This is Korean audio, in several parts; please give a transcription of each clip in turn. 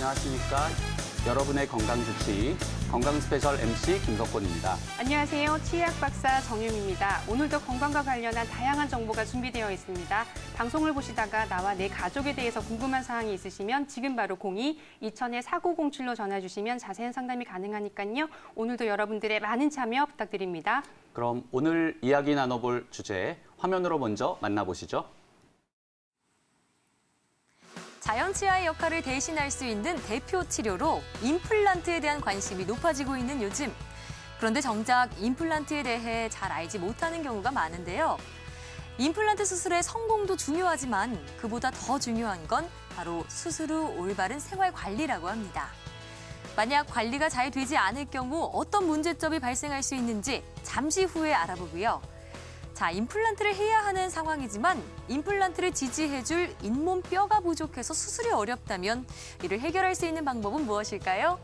안녕하십니까. 여러분의 건강주치 건강스페셜 MC 김석곤입니다. 안녕하세요. 치의학 박사 정유미입니다. 오늘도 건강과 관련한 다양한 정보가 준비되어 있습니다. 방송을 보시다가 나와 내 가족에 대해서 궁금한 사항이 있으시면 지금 바로 02-2000-4907로 전화 주시면 자세한 상담이 가능하니까요. 오늘도 여러분들의 많은 참여 부탁드립니다. 그럼 오늘 이야기 나눠볼 주제 화면으로 먼저 만나보시죠. 자연 치아의 역할을 대신할 수 있는 대표 치료로 임플란트에 대한 관심이 높아지고 있는 요즘. 그런데 정작 임플란트에 대해 잘 알지 못하는 경우가 많은데요. 임플란트 수술의 성공도 중요하지만 그보다 더 중요한 건 바로 수술 후 올바른 생활 관리라고 합니다. 만약 관리가 잘 되지 않을 경우 어떤 문제점이 발생할 수 있는지 잠시 후에 알아보고요. 자, 임플란트를 해야 하는 상황이지만 임플란트를 지지해줄 잇몸 뼈가 부족해서 수술이 어렵다면 이를 해결할 수 있는 방법은 무엇일까요?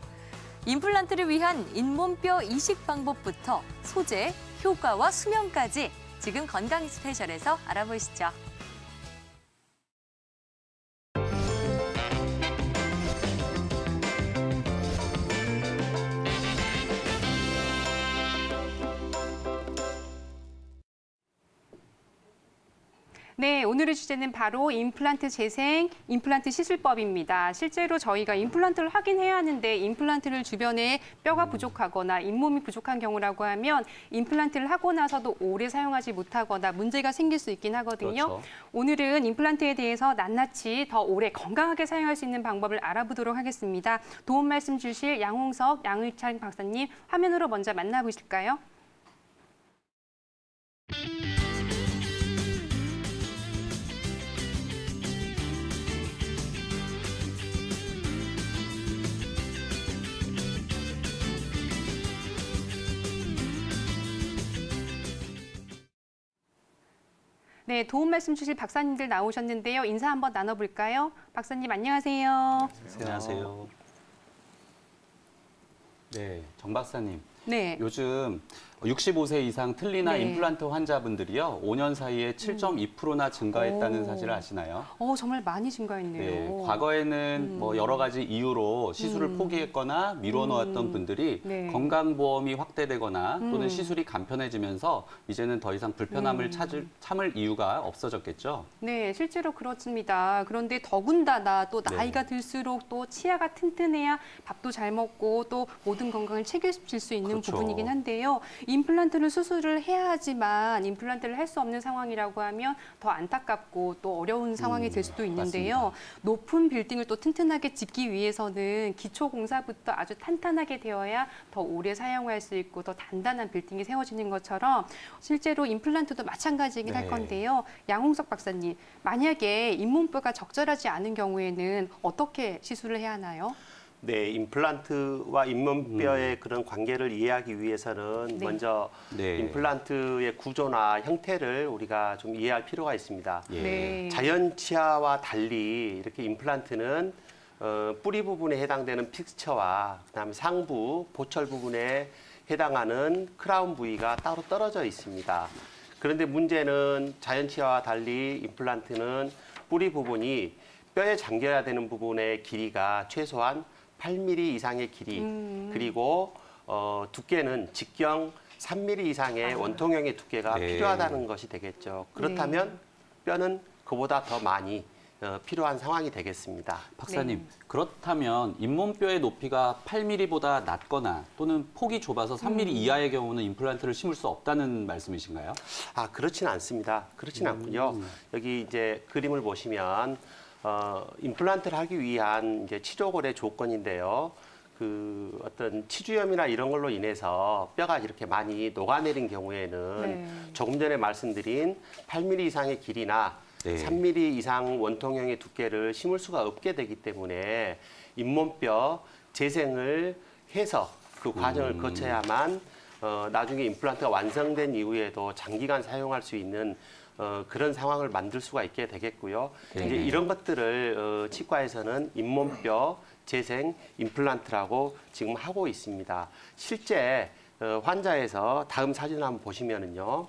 임플란트를 위한 잇몸뼈 이식 방법부터 소재, 효과와 수명까지 지금 건강 스페셜에서 알아보시죠. 네, 오늘의 주제는 바로 임플란트 재생, 임플란트 시술법입니다. 실제로 저희가 임플란트를 하긴 해야 하는데 임플란트를 주변에 뼈가 부족하거나 잇몸이 부족한 경우라고 하면 임플란트를 하고 나서도 오래 사용하지 못하거나 문제가 생길 수 있긴 하거든요. 그렇죠. 오늘은 임플란트에 대해서 낱낱이 더 오래 건강하게 사용할 수 있는 방법을 알아보도록 하겠습니다. 도움 말씀 주실 양홍석, 양의찬 박사님 화면으로 먼저 만나보실까요? 네, 도움 말씀 주실 박사님들 나오셨는데요. 인사 한번 나눠볼까요? 박사님 안녕하세요. 안녕하세요. 네, 정 박사님. 네. 요즘 65세 이상 틀니나 네. 임플란트 환자분들이요. 5년 사이에 7.2%나 증가했다는 사실을 아시나요? 정말 많이 증가했네요. 네, 과거에는 뭐 여러 가지 이유로 시술을 포기했거나 미뤄놓았던 분들이 네. 건강보험이 확대되거나 또는 시술이 간편해지면서 이제는 더 이상 불편함을 참을 이유가 없어졌겠죠. 네, 실제로 그렇습니다. 그런데 더군다나 또 나이가 들수록 또 치아가 튼튼해야 밥도 잘 먹고 또 모든 건강을 책임질 수 있는 그렇죠. 부분이긴 한데요. 임플란트를 수술을 해야 하지만 임플란트를 할 수 없는 상황이라고 하면 더 안타깝고 또 어려운 상황이 될 수도 있는데요. 맞습니다. 높은 빌딩을 또 튼튼하게 짓기 위해서는 기초 공사부터 아주 탄탄하게 되어야 더 오래 사용할 수 있고 더 단단한 빌딩이 세워지는 것처럼 실제로 임플란트도 마찬가지이긴 할 네. 건데요. 양홍석 박사님, 만약에 잇몸뼈가 적절하지 않은 경우에는 어떻게 시술을 해야 하나요? 네, 임플란트와 잇몸뼈의 그런 관계를 이해하기 위해서는 네. 먼저 네. 임플란트의 구조나 형태를 우리가 좀 이해할 필요가 있습니다. 예. 네. 자연 치아와 달리 이렇게 임플란트는 뿌리 부분에 해당되는 픽스처와 그다음에 상부, 보철 부분에 해당하는 크라운 부위가 따로 떨어져 있습니다. 그런데 문제는 자연 치아와 달리 임플란트는 뿌리 부분이 뼈에 잠겨야 되는 부분의 길이가 최소한 8mm 이상의 길이, 그리고 두께는 직경 3mm 이상의 원통형의 두께가 네. 필요하다는 것이 되겠죠. 그렇다면 뼈는 그보다 더 많이 필요한 상황이 되겠습니다. 박사님, 네. 그렇다면 잇몸뼈의 높이가 8mm보다 낮거나 또는 폭이 좁아서 3mm 이하의 경우는 임플란트를 심을 수 없다는 말씀이신가요? 아, 그렇지는 않습니다. 그렇지는 않군요. 여기 이제 그림을 보시면 임플란트를 하기 위한 이제 치료골의 조건인데요. 그 어떤 치주염이나 이런 걸로 인해서 뼈가 이렇게 많이 녹아내린 경우에는 네. 조금 전에 말씀드린 8mm 이상의 길이나 네. 3mm 이상 원통형의 두께를 심을 수가 없게 되기 때문에 잇몸뼈 재생을 해서 그 과정을 거쳐야만 나중에 임플란트가 완성된 이후에도 장기간 사용할 수 있는 그런 상황을 만들 수가 있게 되겠고요. 네. 이제 이런 것들을 치과에서는 잇몸뼈 재생 임플란트라고 지금 하고 있습니다. 실제 환자에서 다음 사진을 한번 보시면은요.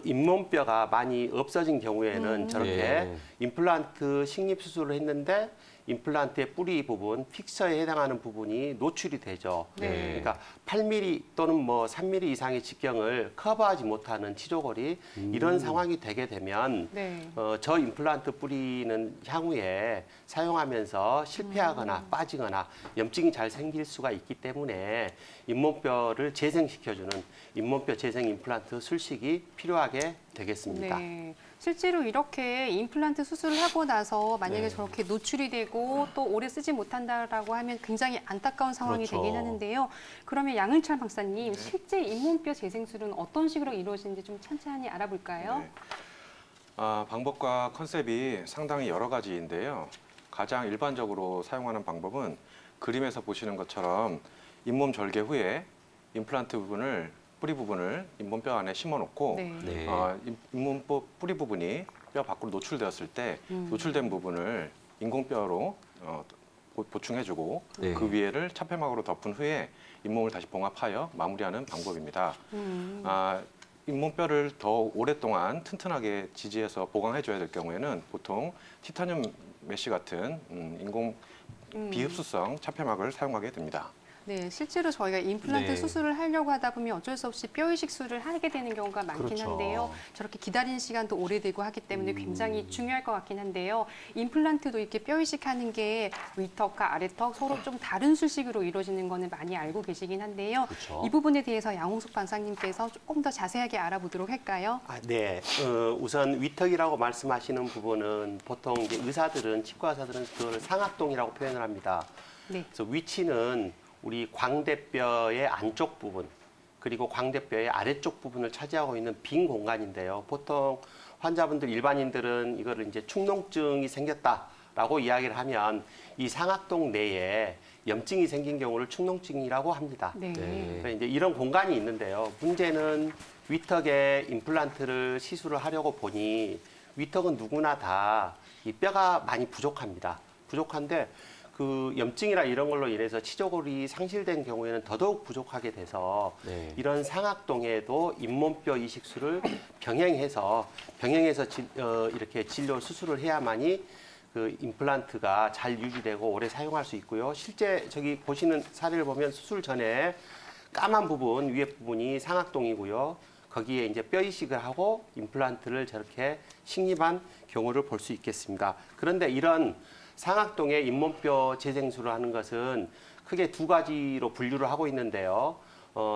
잇몸뼈가 많이 없어진 경우에는 저렇게 네. 임플란트 식립 수술을 했는데 임플란트의 뿌리 부분, 픽처에 해당하는 부분이 노출이 되죠. 네. 그러니까 8mm 또는 뭐 3mm 이상의 직경을 커버하지 못하는 치조골이 이런 상황이 되게 되면 네. 저 임플란트 뿌리는 향후에 사용하면서 실패하거나 빠지거나 염증이 잘 생길 수가 있기 때문에 잇몸뼈를 재생시켜주는 잇몸뼈 재생 임플란트 술식이 필요하게 되겠습니다. 네. 실제로 이렇게 임플란트 수술을 하고 나서 만약에 네. 저렇게 노출이 되고 또 오래 쓰지 못한다라고 하면 굉장히 안타까운 상황이 그렇죠. 되긴 하는데요. 그러면 양은철 박사님, 실제 잇몸뼈 재생술은 어떤 식으로 이루어지는지 좀 찬찬히 알아볼까요? 네. 방법과 컨셉이 상당히 여러 가지인데요. 가장 일반적으로 사용하는 방법은 그림에서 보시는 것처럼 잇몸 절개 후에 임플란트 부분을 뿌리 부분을 잇몸뼈 안에 심어놓고 네. 네. 잇몸뼈 뿌리 부분이 뼈 밖으로 노출되었을 때 노출된 부분을 인공뼈로 보충해주고 네. 그 위에를 차폐막으로 덮은 후에 잇몸을 다시 봉합하여 마무리하는 방법입니다. 잇몸뼈를 더 오랫동안 튼튼하게 지지해서 보강해줘야 될 경우에는 보통 티타늄 메쉬 같은 인공 비흡수성 차폐막을 사용하게 됩니다. 네, 실제로 저희가 임플란트 네. 수술을 하려고 하다 보면 어쩔 수 없이 뼈 이식 수술을 하게 되는 경우가 많긴 그렇죠. 한데요. 저렇게 기다리는 시간도 오래되고 하기 때문에 굉장히 중요할 것 같긴 한데요. 임플란트도 이렇게 뼈 이식하는 게 위턱과 아래턱 서로 좀 다른 수식으로 이루어지는 거는 많이 알고 계시긴 한데요. 그렇죠. 이 부분에 대해서 양홍숙 박사님께서 조금 더 자세하게 알아보도록 할까요? 네. 우선 위턱이라고 말씀하시는 부분은 보통 이제 의사들은, 치과 의사들은 그걸 상악동이라고 표현을 합니다. 네. 그래서 위치는 우리 광대뼈의 안쪽 부분, 그리고 광대뼈의 아래쪽 부분을 차지하고 있는 빈 공간인데요. 보통 환자분들, 일반인들은 이거를 이제 축농증이 생겼다라고 이야기를 하면 이 상악동 내에 염증이 생긴 경우를 축농증이라고 합니다. 네. 네. 그래서 이제 이런 공간이 있는데요. 문제는 위턱에 임플란트를 시술을 하려고 보니 위턱은 누구나 다 이 뼈가 많이 부족합니다. 부족한데 그 염증이나 이런 걸로 인해서 치조골이 상실된 경우에는 더더욱 부족하게 돼서 네. 이런 상악동에도 잇몸뼈 이식술을 병행해서 이렇게 진료 수술을 해야만이 그 임플란트가 잘 유지되고 오래 사용할 수 있고요. 실제 저기 보시는 사례를 보면 수술 전에 까만 부분, 위에 부분이 상악동이고요. 거기에 이제 뼈 이식을 하고 임플란트를 저렇게 식립한 경우를 볼 수 있겠습니다. 그런데 이런 상악동에 잇몸뼈 재생술을 하는 것은 크게 두 가지로 분류를 하고 있는데요.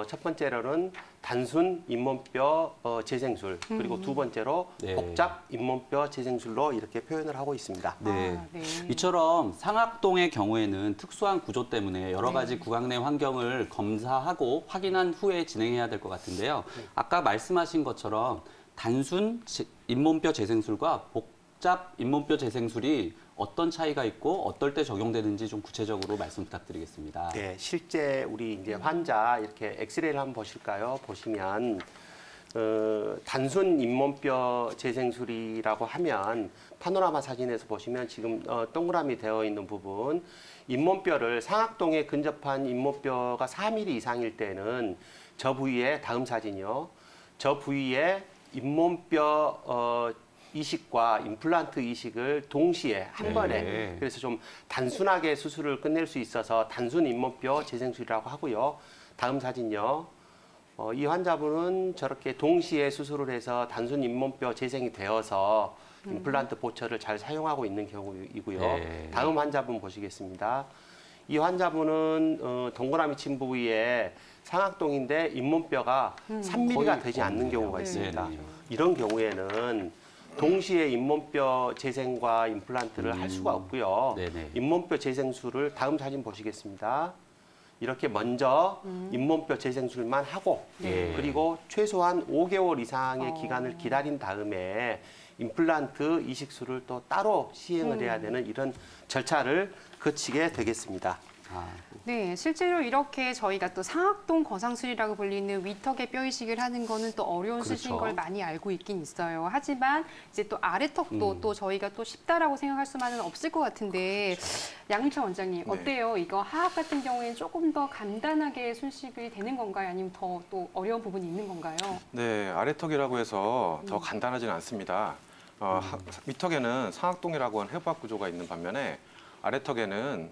첫 번째로는 단순 잇몸뼈 재생술, 그리고 두 번째로 네. 복잡 잇몸뼈 재생술로 이렇게 표현을 하고 있습니다. 네. 아, 네. 이처럼 상악동의 경우에는 특수한 구조 때문에 여러 가지 구강 내 환경을 검사하고 확인한 후에 진행해야 될 것 같은데요. 아까 말씀하신 것처럼 단순 잇몸뼈 재생술과 복잡 잇몸뼈 재생술이 어떤 차이가 있고 어떨 때 적용되는지 좀 구체적으로 말씀 부탁드리겠습니다. 네, 실제 우리 이제 환자 이렇게 엑스레이를 한번 보실까요? 보시면 단순 잇몸뼈 재생술이라고 하면 파노라마 사진에서 보시면 지금 동그라미 되어 있는 부분 잇몸뼈를 상악동에 근접한 잇몸뼈가 4mm 이상일 때는 저 부위에 다음 사진이요. 저 부위에 잇몸뼈 이식과 임플란트 이식을 동시에 한 번에 그래서 좀 단순하게 수술을 끝낼 수 있어서 단순 잇몸뼈 재생술이라고 하고요. 다음 사진요. 이 환자분은 저렇게 동시에 수술을 해서 단순 잇몸뼈 재생이 되어서 임플란트 보철을 잘 사용하고 있는 경우이고요. 네. 다음 환자분 보시겠습니다. 이 환자분은 동그라미 친 부위에 상악동인데 잇몸뼈가 3mm가 거의 되지 않는 없네요. 경우가 있습니다. 네, 네. 이런 경우에는 동시에 잇몸뼈 재생과 임플란트를 할 수가 없고요. 네네. 잇몸뼈 재생술을 다음 사진 보시겠습니다. 이렇게 먼저 잇몸뼈 재생술만 하고 네. 그리고 최소한 5개월 이상의 기간을 기다린 다음에 임플란트 이식술을 또 따로 시행을 해야 되는 이런 절차를 거치게 되겠습니다. 아, 네, 실제로 이렇게 저희가 또 상악동 거상술이라고 불리는 위턱의 뼈 이식을 하는 거는 또 어려운 그렇죠. 수술인 걸 많이 알고 있긴 있어요. 하지만 이제 또 아래턱도 또 저희가 또 쉽다라고 생각할 수만은 없을 것 같은데 양은철 원장님 네. 어때요? 이거 하악 같은 경우에는 조금 더 간단하게 술식이 되는 건가요? 아니면 더 또 어려운 부분이 있는 건가요? 네, 아래턱이라고 해서 더 간단하지는 않습니다. 위턱에는 상악동이라고 하는 해부학 구조가 있는 반면에 아래턱에는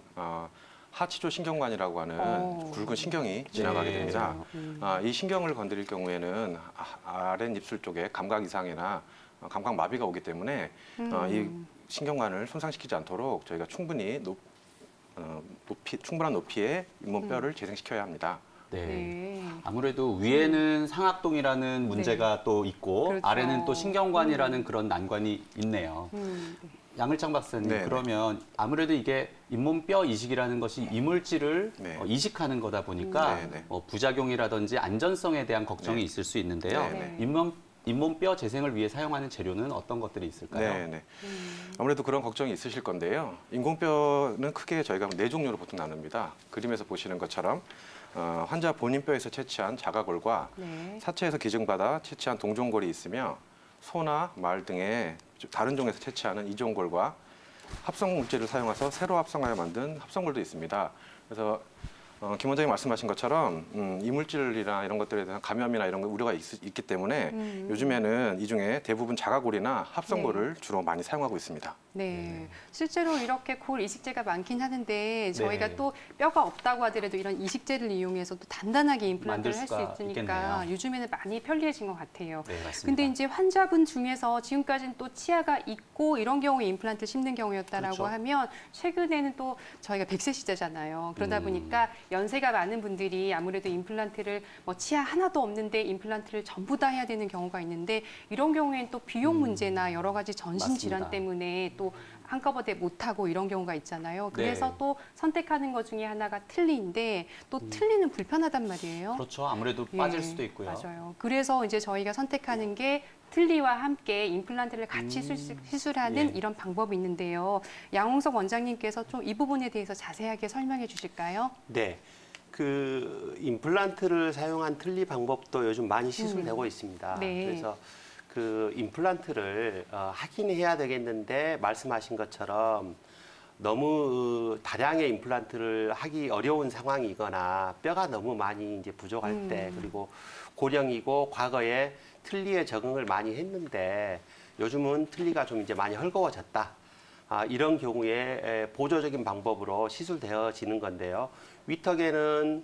하치조 신경관이라고 하는 굵은 신경이 지나가게 네. 됩니다. 이 신경을 건드릴 경우에는 아랫입술 쪽에 감각 이상이나 감각 마비가 오기 때문에 이 신경관을 손상시키지 않도록 저희가 충분한 높이의 잇몸뼈를 재생시켜야 합니다. 네. 네. 아무래도 위에는 상악동이라는 문제가 또 있고 그렇죠. 아래는 또 신경관이라는 그런 난관이 있네요. 양을창 박사님, 네, 그러면 아무래도 이게 잇몸뼈 이식이라는 것이 이물질을 네. 이식하는 거다 보니까 네, 네. 부작용이라든지 안전성에 대한 걱정이 네. 있을 수 있는데요. 네, 네. 잇몸뼈 재생을 위해 사용하는 재료는 어떤 것들이 있을까요? 네, 네. 아무래도 그런 걱정이 있으실 건데요. 인공뼈는 크게 저희가 네 종류로 보통 나눕니다. 그림에서 보시는 것처럼 환자 본인 뼈에서 채취한 자가골과 네. 사체에서 기증받아 채취한 동종골이 있으며 소나 말 등의 다른 종에서 채취하는 이종골과 합성 물질을 사용해서 새로 합성하여 만든 합성골도 있습니다. 그래서 김 원장님 말씀하신 것처럼 이물질이나 이런 것들에 대한 감염이나 이런 우려가 있기 때문에 요즘에는 이 중에 대부분 자가골이나 합성골을 주로 많이 사용하고 있습니다. 네. 실제로 이렇게 골 이식제가 많긴 하는데 저희가 네. 또 뼈가 없다고 하더라도 이런 이식제를 이용해서 또 단단하게 임플란트를 만들 할 수 수가 있으니까 있겠네요. 요즘에는 많이 편리해진 것 같아요. 네, 맞습니다. 근데 이제 환자분 중에서 지금까지는 또 치아가 있고 이런 경우에 임플란트를 심는 경우였다라고 그렇죠. 하면 최근에는 또 저희가 100세 시대잖아요. 그러다 보니까 연세가 많은 분들이 아무래도 임플란트를 치아 하나도 없는데 임플란트를 전부 다 해야 되는 경우가 있는데 이런 경우에는 또 비용 문제나 여러 가지 전신 질환 맞습니다. 때문에 또 한꺼번에 못하고 이런 경우가 있잖아요. 그래서 네. 또 선택하는 것 중에 하나가 틀니인데 또 틀니는 불편하단 말이에요. 그렇죠. 아무래도 예, 빠질 수도 있고요. 맞아요. 그래서 이제 저희가 선택하는 게 틀니와 함께 임플란트를 같이 시술하는 예. 이런 방법이 있는데요. 양홍석 원장님께서 좀 이 부분에 대해서 자세하게 설명해 주실까요? 네. 그 임플란트를 사용한 틀니 방법도 요즘 많이 시술되고 있습니다. 네. 그래서 그 임플란트를 하긴 해야 되겠는데 말씀하신 것처럼 너무 다량의 임플란트를 하기 어려운 상황이거나 뼈가 너무 많이 이제 부족할 때 그리고 고령이고 과거에 틀니에 적응을 많이 했는데 요즘은 틀니가 좀 이제 많이 헐거워졌다. 이런 경우에 보조적인 방법으로 시술되어지는 건데요. 위턱에는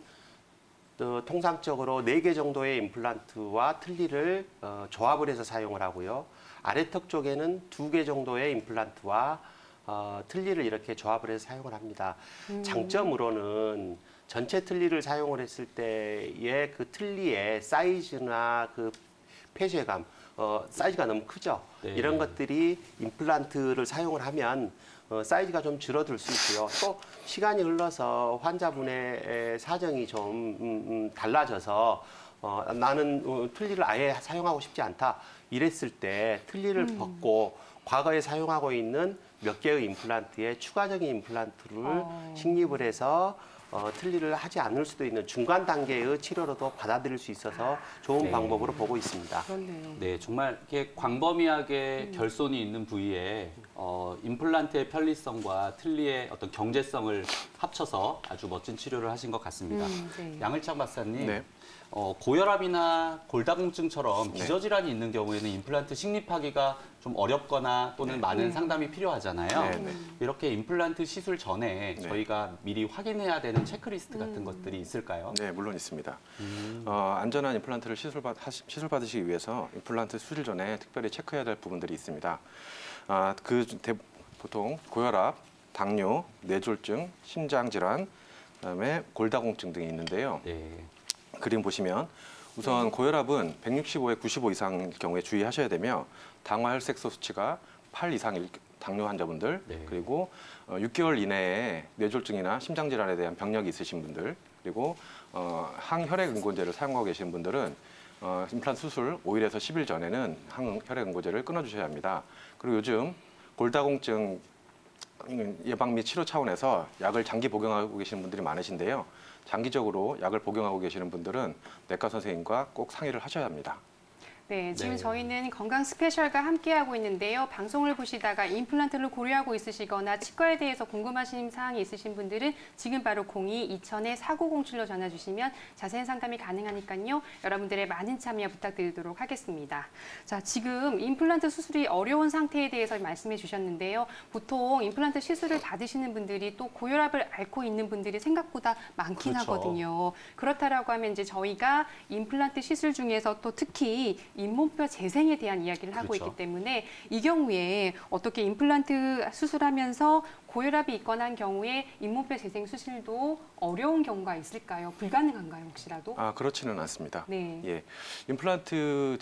통상적으로 4개 정도의 임플란트와 틀니를 조합을 해서 사용을 하고요. 아래턱 쪽에는 2개 정도의 임플란트와 틀니를 이렇게 조합을 해서 사용을 합니다. 장점으로는 전체 틀니를 사용을 했을 때의 그 틀니의 사이즈나 그 폐쇄감, 사이즈가 너무 크죠. 네. 이런 것들이 임플란트를 사용을 하면 사이즈가 좀 줄어들 수 있고요. 또 시간이 흘러서 환자분의 사정이 좀 달라져서 나는 틀니를 아예 사용하고 싶지 않다. 이랬을 때 틀니를 벗고 과거에 사용하고 있는 몇 개의 임플란트에 추가적인 임플란트를 식립을 해서 틀니를 하지 않을 수도 있는 중간 단계의 치료로도 받아들일 수 있어서 좋은 네. 방법으로 보고 있습니다. 그렇네요. 네, 정말 이렇게 광범위하게 결손이 있는 부위에 임플란트의 편리성과 틀니의 어떤 경제성을 합쳐서 아주 멋진 치료를 하신 것 같습니다. 네. 양을창 박사님, 네. 고혈압이나 골다공증처럼 기저질환이 있는 경우에는 임플란트 식립하기가 좀 어렵거나 또는 많은 상담이 필요하잖아요. 네, 네. 이렇게 임플란트 시술 전에 네. 저희가 미리 확인해야 되는 체크리스트 같은 것들이 있을까요? 네, 물론 있습니다. 안전한 임플란트를 시술받으시기 위해서 임플란트 수술 전에 특별히 체크해야 될 부분들이 있습니다. 보통 고혈압, 당뇨, 뇌졸중, 심장질환, 그다음에 골다공증 등이 있는데요. 네. 그림 보시면 우선 고혈압은 165에 95 이상일 경우에 주의하셔야 되며 당화혈색소 수치가 8 이상일 당뇨 환자분들 네. 그리고 6개월 이내에 뇌졸중이나 심장질환에 대한 병력이 있으신 분들 그리고 항혈액 응고제를 사용하고 계신 분들은 임플란트 수술 5일에서 10일 전에는 항혈액 응고제를 끊어주셔야 합니다. 그리고 요즘 골다공증 예방 및 치료 차원에서 약을 장기 복용하고 계시는 분들이 많으신데요. 장기적으로 약을 복용하고 계시는 분들은 내과 선생님과 꼭 상의를 하셔야 합니다. 네, 지금 네. 저희는 건강 스페셜과 함께하고 있는데요. 방송을 보시다가 임플란트를 고려하고 있으시거나 치과에 대해서 궁금하신 사항이 있으신 분들은 지금 바로 02-2000-4907로 전화 주시면 자세한 상담이 가능하니까요. 여러분들의 많은 참여 부탁드리도록 하겠습니다. 자, 지금 임플란트 수술이 어려운 상태에 대해서 말씀해 주셨는데요. 보통 임플란트 시술을 받으시는 분들이 또 고혈압을 앓고 있는 분들이 생각보다 많긴 그렇죠. 하거든요. 그렇다라고 하면 이제 저희가 임플란트 시술 중에서 또 특히 잇몸뼈 재생에 대한 이야기를 하고 그렇죠. 있기 때문에 이 경우에 어떻게 임플란트 수술하면서 고혈압이 있거나 한 경우에 잇몸뼈 재생 수술도 어려운 경우가 있을까요? 불가능한가요, 혹시라도? 그렇지는 않습니다. 네. 예, 임플란트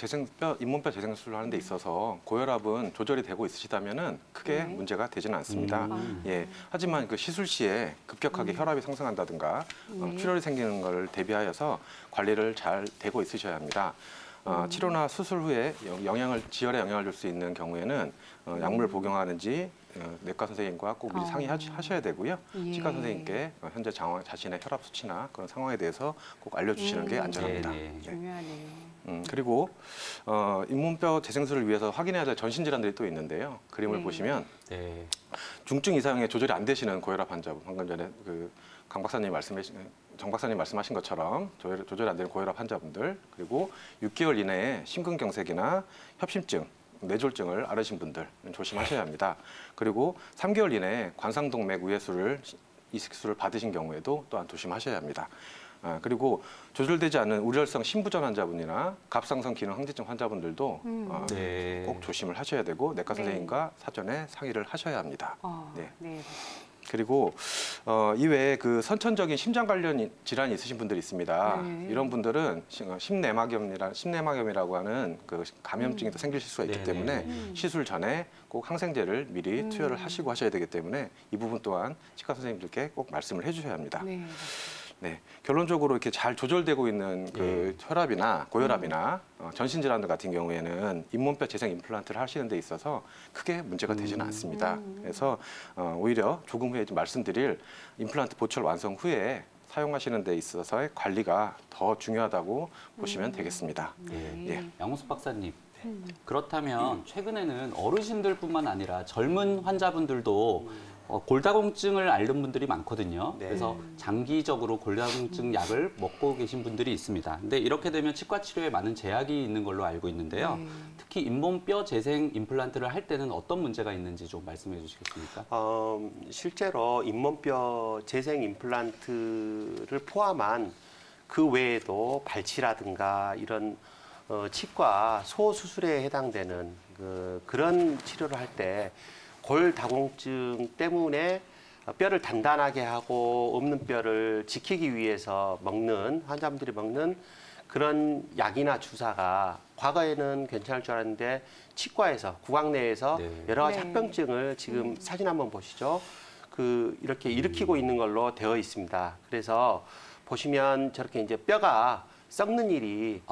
잇몸뼈 재생 수술을 하는 데 있어서 고혈압은 조절이 되고 있으시다면은 크게 네. 문제가 되지는 않습니다. 예, 하지만 그 시술 시에 급격하게 혈압이 상승한다든가 네. 출혈이 생기는 걸 대비하여서 관리를 잘 되고 있으셔야 합니다. 치료나 수술 후에 지혈에 영향을 줄 수 있는 경우에는 약물 복용하는지 내과 선생님과 꼭 미리 상의하셔야 되고요. 예. 치과 선생님께 현재 자신의 혈압 수치나 그런 상황에 대해서 꼭 알려주시는 게 안전합니다. 네, 네. 네. 중요하네요. 그리고 잇몸뼈 재생술을 위해서 확인해야 될 전신 질환들이 또 있는데요. 그림을 네. 보시면 네. 중증 이상의 조절이 안 되시는 고혈압 환자분, 방금 전에 정 박사님 말씀하신 것처럼 조절이 안 되는 고혈압 환자분들, 그리고 6개월 이내에 심근경색이나 협심증, 뇌졸중을 앓으신 분들 조심하셔야 합니다. 그리고 3개월 이내에 관상동맥 이식술을 받으신 경우에도 또한 조심하셔야 합니다. 그리고 조절되지 않는 우려성 심부전 환자분이나 갑상선 기능 항진증 환자분들도 네. 꼭 조심을 하셔야 되고 내과 네. 선생님과 사전에 상의를 하셔야 합니다. 네. 네. 그리고 이외에 그 선천적인 심장 관련 질환이 있으신 분들이 있습니다. 네. 이런 분들은 심내막염이라고 하는 그 감염증이 또 생길 수가 있기 네네. 때문에 시술 전에 꼭 항생제를 미리 투여를 하시고 하셔야 되기 때문에 이 부분 또한 치과 선생님들께 꼭 말씀을 해주셔야 합니다. 네. 네, 결론적으로 이렇게 잘 조절되고 있는 그 혈압이나 고혈압이나 전신 질환들 같은 경우에는 잇몸뼈 재생 임플란트를 하시는 데 있어서 크게 문제가 되지는 않습니다. 그래서 오히려 조금 후에 좀 말씀드릴 임플란트 보철 완성 후에 사용하시는 데 있어서의 관리가 더 중요하다고 보시면 되겠습니다. 네. 예. 양호섭 박사님. 그렇다면 최근에는 어르신들뿐만 아니라 젊은 환자분들도 골다공증을 앓는 분들이 많거든요. 네. 그래서 장기적으로 골다공증 약을 먹고 계신 분들이 있습니다. 근데 이렇게 되면 치과 치료에 많은 제약이 있는 걸로 알고 있는데요. 네. 특히 잇몸뼈 재생 임플란트를 할 때는 어떤 문제가 있는지 좀 말씀해 주시겠습니까? 실제로 잇몸뼈 재생 임플란트를 포함한 그 외에도 발치라든가 이런 치과 소수술에 해당되는 그런 치료를 할 때 골다공증 때문에 뼈를 단단하게 하고 없는 뼈를 지키기 위해서 환자분들이 먹는 그런 약이나 주사가 과거에는 괜찮을 줄 알았는데 치과에서 구강 내에서 네. 여러 가지 네. 합병증을 지금 사진 한번 보시죠. 이렇게 일으키고 있는 걸로 되어 있습니다. 그래서 보시면 저렇게 이제 뼈가 썩는 일이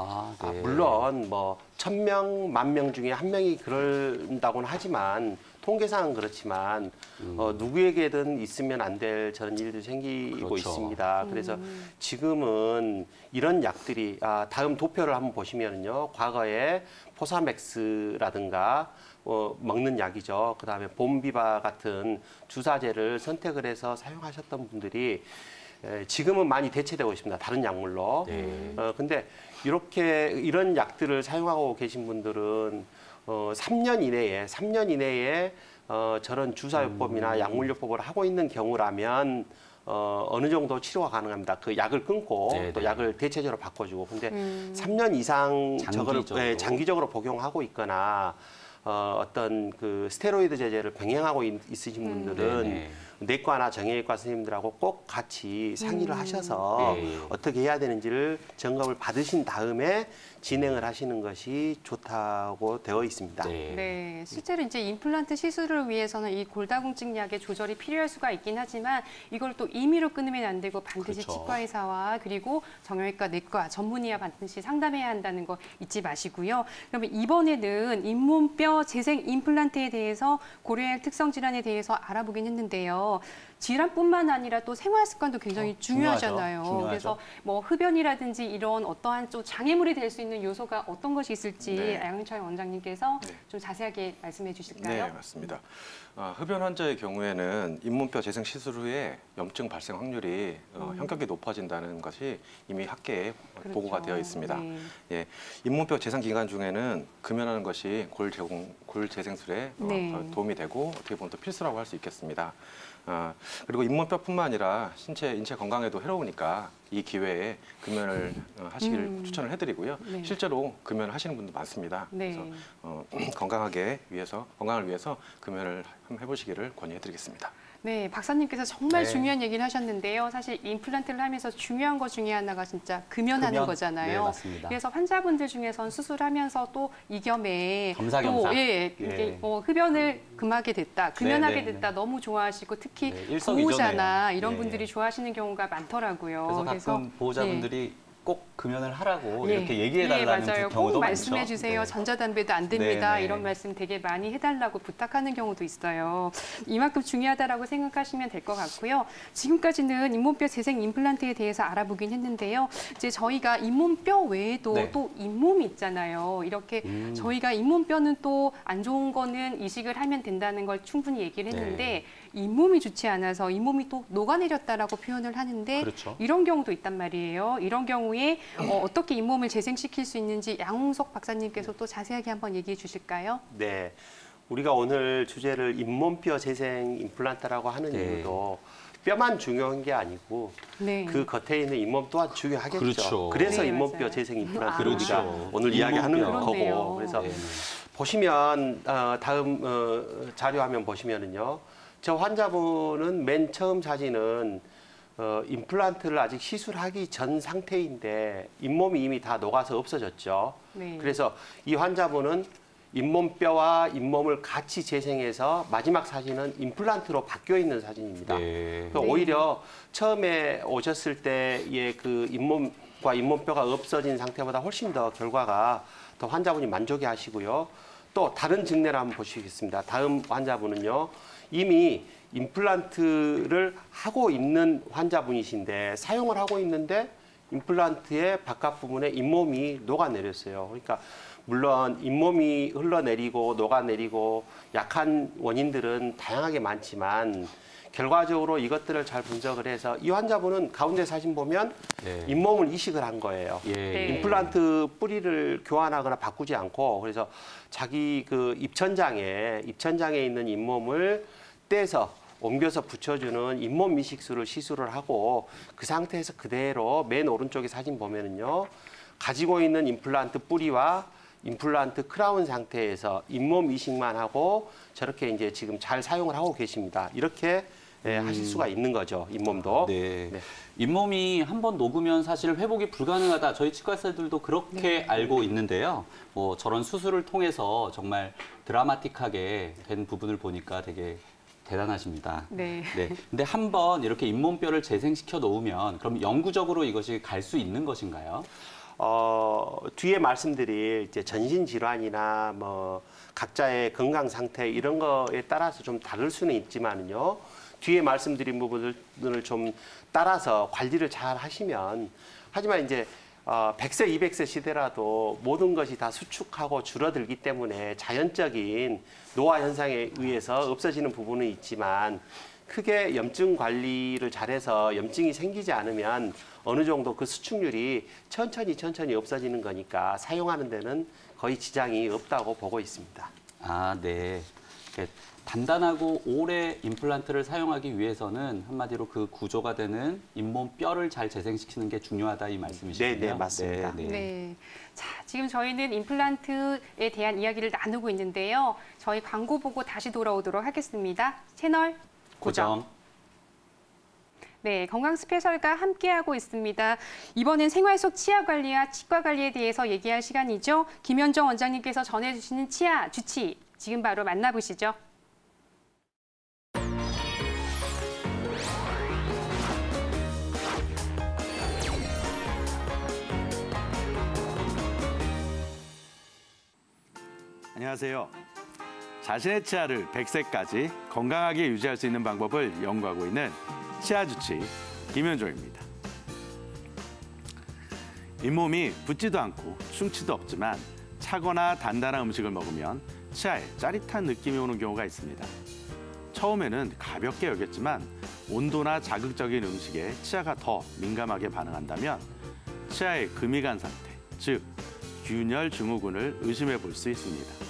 네. 물론 뭐 1000명, 10,000명 중에 한 명이 그런다고는 하지만 통계상은 그렇지만 누구에게든 있으면 안 될 저런 일들이 생기고 그렇죠. 있습니다. 그래서 지금은 이런 약들이 다음 도표를 한번 보시면은요. 과거에 포사맥스라든가 먹는 약이죠. 그다음에 봄비바 같은 주사제를 선택을 해서 사용하셨던 분들이 지금은 많이 대체되고 있습니다. 다른 약물로. 네. 근데 이런 약들을 사용하고 계신 분들은 3년 이내에 저런 주사요법이나 약물요법을 하고 있는 경우라면 어느 정도 치료가 가능합니다. 그 약을 끊고 네네. 또 약을 대체적으로 바꿔주고. 근데 3년 이상 장기적으로. 장기적으로 복용하고 있거나 어떤 그 스테로이드 제제를 병행하고 있으신 분들은 네네. 내과나 정형외과 선생님들하고 꼭 같이 상의를 하셔서 네. 어떻게 해야 되는지를 점검을 받으신 다음에 진행을 하시는 것이 좋다고 되어 있습니다. 네. 네, 실제로 이제 임플란트 시술을 위해서는 이 골다공증 약의 조절이 필요할 수가 있긴 하지만 이걸 또 임의로 끊으면 안 되고 반드시 그렇죠. 치과의사와 그리고 정형외과, 내과, 전문의와 반드시 상담해야 한다는 거 잊지 마시고요. 그러면 이번에는 잇몸뼈 인문뼈 재생 임플란트에 대해서 고려할 특성 질환에 대해서 알아보긴 했는데요. 질환뿐만 아니라 또 생활 습관도 굉장히 중요하잖아요. 중요하죠. 그래서 뭐 흡연이라든지 이런 어떠한 좀 장애물이 될 수 있는 요소가 어떤 것이 있을지 네. 양현철 원장님께서 네. 좀 자세하게 말씀해 주실까요? 네, 맞습니다. 흡연 환자의 경우에는 잇몸뼈 재생 시술 후에 염증 발생 확률이 현격히 높아진다는 것이 이미 학계에 그렇죠. 보고가 되어 있습니다. 네. 예, 잇몸뼈 재생 기간 중에는 금연하는 것이 골 재생술에 네. 도움이 되고 어떻게 보면 또 필수라고 할 수 있겠습니다. 그리고 잇몸뼈뿐만 아니라 인체 건강에도 해로우니까 이 기회에 금연을 하시기를 추천을 해드리고요. 네. 실제로 금연을 하시는 분도 많습니다. 네. 그래서 건강을 위해서 금연을 한번 해보시기를 권유해드리겠습니다. 네, 박사님께서 정말 네. 중요한 얘기를 하셨는데요. 사실 임플란트를 하면서 중요한 것 중에 하나가 진짜 금연하는 금연? 거잖아요. 네, 맞습니다. 그래서 환자분들 중에선 수술하면서 또 이 겸에 겸사겸사. 또 예, 이게 예. 뭐 흡연을 금하게 됐다, 금연하게 네, 네, 됐다 너무 좋아하시고 특히 네, 일석이조네요. 보호자나 이런 예. 분들이 좋아하시는 경우가 많더라고요. 그래서 가끔 보호자분들이 꼭 금연을 하라고 예. 이렇게 얘기해달라는 네, 맞아요. 경우도 꼭 많죠. 말씀해 주세요. 네. 전자담배도 안 됩니다. 네, 네. 이런 말씀 되게 많이 해달라고 부탁하는 경우도 있어요. 이만큼 중요하다라고 생각하시면 될 것 같고요. 지금까지는 잇몸뼈 재생 임플란트에 대해서 알아보긴 했는데요. 이제 저희가 잇몸뼈 외에도 네. 또 잇몸이 있잖아요. 이렇게 저희가 잇몸뼈는 또 안 좋은 거는 이식을 하면 된다는 걸 충분히 얘기를 했는데 잇몸이 좋지 않아서 잇몸이 또 녹아내렸다라고 표현을 하는데 그렇죠. 이런 경우도 있단 말이에요. 이런 경우에 어떻게 잇몸을 재생시킬 수 있는지 양홍석 박사님께서 또 자세하게 한번 얘기해 주실까요? 네. 우리가 오늘 주제를 잇몸뼈 재생 임플란트라고 하는 네. 이유도 뼈만 중요한 게 아니고 네. 그 겉에 있는 잇몸 또한 중요하겠죠. 그렇죠. 그래서 네, 잇몸뼈 맞아요. 재생 임플란트 그렇죠. 우리가 오늘 이야기하는 잇몸뼈. 그런데요. 거고. 그래서 네. 보시면 다음 자료 화면 보시면은요. 저 환자분은 맨 처음 사진은 임플란트를 아직 시술하기 전 상태인데 잇몸이 이미 다 녹아서 없어졌죠. 네. 그래서 이 환자분은 잇몸뼈와 잇몸을 같이 재생해서 마지막 사진은 임플란트로 바뀌어 있는 사진입니다. 네. 그래서 오히려 처음에 오셨을 때의 그 잇몸과 잇몸뼈가 없어진 상태보다 훨씬 더 결과가 더 환자분이 만족해 하시고요. 또 다른 증례를 한번 보시겠습니다. 다음 환자분은요. 이미 임플란트를 하고 있는 환자분이신데 사용을 하고 있는데 임플란트의 바깥 부분에 잇몸이 녹아내렸어요. 그러니까 물론 잇몸이 흘러내리고 녹아내리고 약한 원인들은 다양하게 많지만 결과적으로 이것들을 잘 분석을 해서 이 환자분은 가운데 사진 보면 네. 잇몸을 이식을 한 거예요. 예. 네. 임플란트 뿌리를 교환하거나 바꾸지 않고 그래서 자기 그 입천장에 있는 잇몸을 떼서 옮겨서 붙여주는 잇몸 이식술을 시술을 하고 그 상태에서 그대로 맨 오른쪽에 사진 보면은요 가지고 있는 임플란트 뿌리와 임플란트 크라운 상태에서 잇몸 이식만 하고 저렇게 이제 지금 잘 사용을 하고 계십니다. 이렇게 하실 수가 있는 거죠, 잇몸도. 네. 네. 잇몸이 한번 녹으면 사실 회복이 불가능하다. 저희 치과 의사들도 그렇게 알고 있는데요. 뭐 저런 수술을 통해서 정말 드라마틱하게 된 부분을 보니까 되게 대단하십니다. 네. 네. 근데 한번 이렇게 잇몸뼈를 재생시켜 놓으면 그럼 영구적으로 이것이 갈 수 있는 것인가요? 뒤에 말씀드릴 이제 전신 질환이나 뭐 각자의 건강 상태 이런 거에 따라서 좀 다를 수는 있지만은요. 뒤에 말씀드린 부분을 좀 따라서 관리를 잘 하시면 하지만 이제 100세, 200세 시대라도 모든 것이 다 수축하고 줄어들기 때문에 자연적인 노화 현상에 의해서 없어지는 부분은 있지만 크게 염증 관리를 잘해서 염증이 생기지 않으면 어느 정도 그 수축률이 천천히 없어지는 거니까 사용하는 데는 거의 지장이 없다고 보고 있습니다. 아, 네. 단단하고 오래 임플란트를 사용하기 위해서는 한마디로 그 구조가 되는 잇몸 뼈를 잘 재생시키는 게 중요하다 이 말씀이시군요. 네, 맞습니다. 네, 네. 네. 자, 지금 저희는 임플란트에 대한 이야기를 나누고 있는데요. 저희 광고 보고 다시 돌아오도록 하겠습니다. 채널 고정. 네, 건강 스페셜과 함께하고 있습니다. 이번엔 생활 속 치아 관리와 치과 관리에 대해서 얘기할 시간이죠. 김현정 원장님께서 전해주시는 치아 주치, 지금 바로 만나보시죠. 안녕하세요. 자신의 치아를 100세까지 건강하게 유지할 수 있는 방법을 연구하고 있는 치아 주치 김현종입니다. 잇몸이 붓지도 않고 충치도 없지만 차거나 단단한 음식을 먹으면 치아에 짜릿한 느낌이 오는 경우가 있습니다. 처음에는 가볍게 여겼지만 온도나 자극적인 음식에 치아가 더 민감하게 반응한다면 치아에 금이 간 상태, 즉 균열 증후군을 의심해 볼 수 있습니다.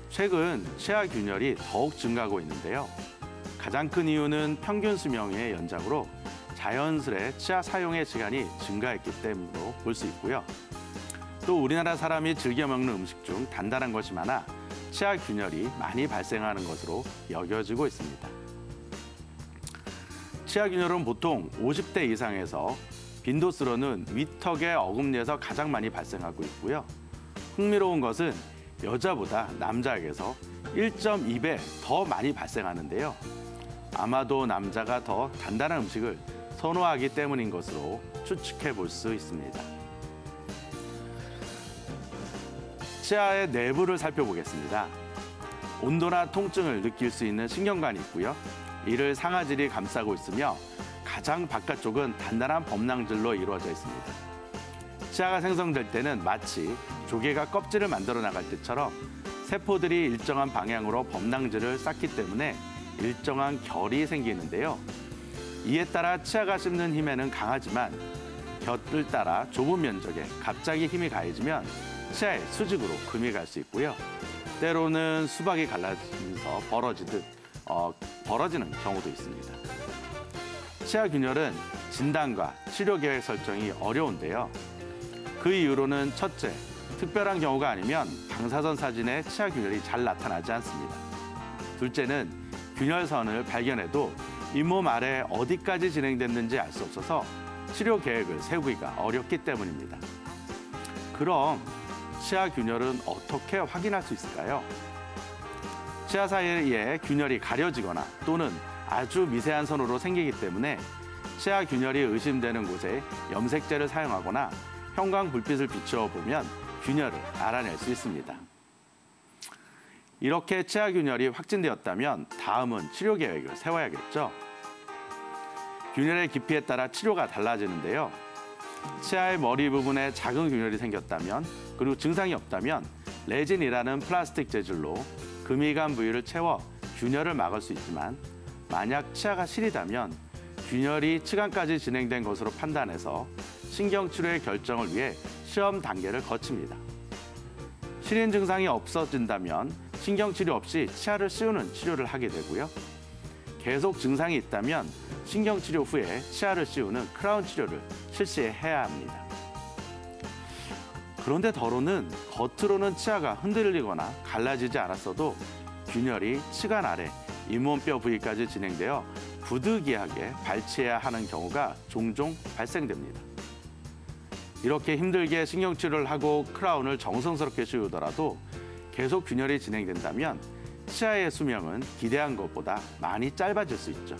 최근 치아 균열이 더욱 증가하고 있는데요. 가장 큰 이유는 평균 수명의 연장으로 자연스레 치아 사용의 시간이 증가했기 때문으로 볼 수 있고요. 또 우리나라 사람이 즐겨 먹는 음식 중 단단한 것이 많아 치아 균열이 많이 발생하는 것으로 여겨지고 있습니다. 치아 균열은 보통 50대 이상에서 빈도수로는 위턱의 어금니에서 가장 많이 발생하고 있고요. 흥미로운 것은 여자보다 남자에게서 1.2배 더 많이 발생하는데요. 아마도 남자가 더 단단한 음식을 선호하기 때문인 것으로 추측해 볼 수 있습니다. 치아의 내부를 살펴보겠습니다. 온도나 통증을 느낄 수 있는 신경관이 있고요. 이를 상아질이 감싸고 있으며 가장 바깥쪽은 단단한 범낭질로 이루어져 있습니다. 치아가 생성될 때는 마치 조개가 껍질을 만들어 나갈 때처럼 세포들이 일정한 방향으로 범낭질을 쌓기 때문에 일정한 결이 생기는데요. 이에 따라 치아가 씹는 힘에는 강하지만 곁을 따라 좁은 면적에 갑자기 힘이 가해지면 치아에 수직으로 금이 갈 수 있고요. 때로는 수박이 갈라지면서 벌어지는 경우도 있습니다. 치아 균열은 진단과 치료 계획 설정이 어려운데요. 그 이유로는 첫째, 특별한 경우가 아니면 방사선 사진에 치아 균열이 잘 나타나지 않습니다. 둘째는 균열선을 발견해도 잇몸 아래 어디까지 진행됐는지 알 수 없어서 치료 계획을 세우기가 어렵기 때문입니다. 그럼 치아 균열은 어떻게 확인할 수 있을까요? 치아 사이에 균열이 가려지거나 또는 아주 미세한 선으로 생기기 때문에 치아 균열이 의심되는 곳에 염색제를 사용하거나 형광 불빛을 비추어 보면 균열을 알아낼 수 있습니다. 이렇게 치아 균열이 확진되었다면 다음은 치료 계획을 세워야겠죠. 균열의 깊이에 따라 치료가 달라지는데요. 치아의 머리 부분에 작은 균열이 생겼다면 그리고 증상이 없다면 레진이라는 플라스틱 재질로 금이 간 부위를 채워 균열을 막을 수 있지만 만약 치아가 시리다면 균열이 치간까지 진행된 것으로 판단해서 신경치료의 결정을 위해 시험 단계를 거칩니다. 시린 증상이 없어진다면 신경치료 없이 치아를 씌우는 치료를 하게 되고요. 계속 증상이 있다면 신경치료 후에 치아를 씌우는 크라운 치료를 실시해야 합니다. 그런데 더러는 겉으로는 치아가 흔들리거나 갈라지지 않았어도 균열이 치간 아래 잇몸뼈 부위까지 진행되어 부득이하게 발치해야 하는 경우가 종종 발생됩니다. 이렇게 힘들게 신경치료를 하고 크라운을 정성스럽게 씌우더라도 계속 균열이 진행된다면 치아의 수명은 기대한 것보다 많이 짧아질 수 있죠.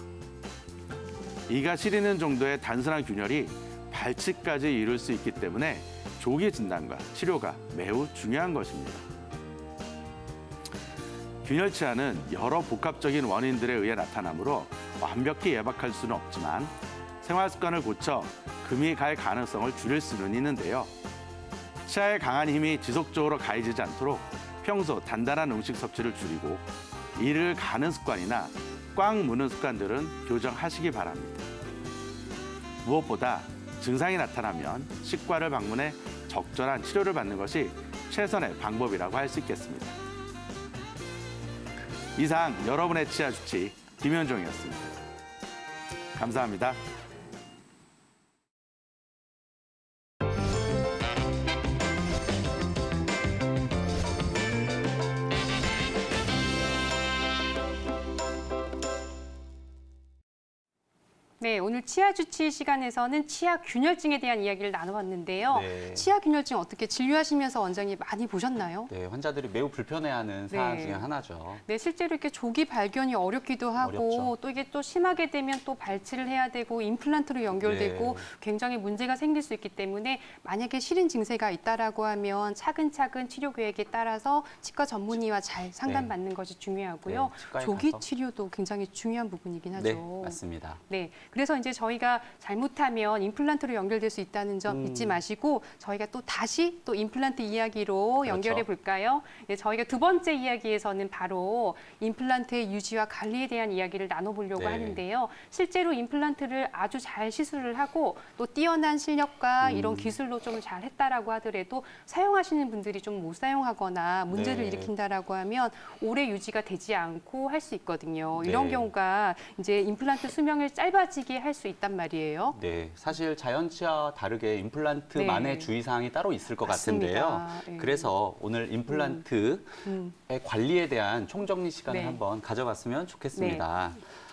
이가 시리는 정도의 단순한 균열이 발치까지 이룰 수 있기 때문에 조기 진단과 치료가 매우 중요한 것입니다. 균열 치아는 여러 복합적인 원인들에 의해 나타나므로 완벽히 예방할 수는 없지만 생활 습관을 고쳐 금이 갈 가능성을 줄일 수는 있는데요. 치아에 강한 힘이 지속적으로 가해지지 않도록 평소 단단한 음식 섭취를 줄이고 이를 가는 습관이나 꽉 무는 습관들은 교정하시기 바랍니다. 무엇보다 증상이 나타나면 치과를 방문해 적절한 치료를 받는 것이 최선의 방법이라고 할 수 있겠습니다. 이상 여러분의 치아 주치 김현종이었습니다. 감사합니다. 네, 오늘 치아 주치 시간에서는 치아 균열증에 대한 이야기를 나눠봤는데요. 네. 치아 균열증 어떻게 진료하시면서 원장님 많이 보셨나요? 네, 환자들이 매우 불편해하는 사안 중에 하나죠. 네, 실제로 이렇게 조기 발견이 어렵기도 하고 어렵죠. 또 이게 또 심하게 되면 또 발치를 해야 되고 임플란트로 연결되고 네. 굉장히 문제가 생길 수 있기 때문에 만약에 실인 증세가 있다라고 하면 차근차근 치료 계획에 따라서 치과 전문의와 잘 상담받는 것이 중요하고요. 네, 치과에 조기 가서. 치료도 굉장히 중요한 부분이긴 하죠. 네, 맞습니다. 네, 그래서 이제 저희가 잘못하면 임플란트로 연결될 수 있다는 점 잊지 마시고 저희가 또 다시 또 임플란트 이야기로 연결해 볼까요? 네, 저희가 두 번째 이야기에서는 바로 임플란트의 유지와 관리에 대한 이야기를 나눠보려고 네. 하는데요. 실제로 임플란트를 아주 잘 시술을 하고 또 뛰어난 실력과 이런 기술로 좀 잘 했다라고 하더라도 사용하시는 분들이 좀 못 사용하거나 문제를 네. 일으킨다라고 하면 오래 유지가 되지 않고 할 수 있거든요. 이런 네. 경우가 이제 임플란트 수명을 짧아지게 할 수 있단 말이에요. 네, 사실 자연 치아와 다르게 임플란트만의 네. 주의사항이 따로 있을 것 맞습니다. 같은데요. 네. 그래서 오늘 임플란트의 관리에 대한 총정리 시간을 네. 한번 가져봤으면 좋겠습니다.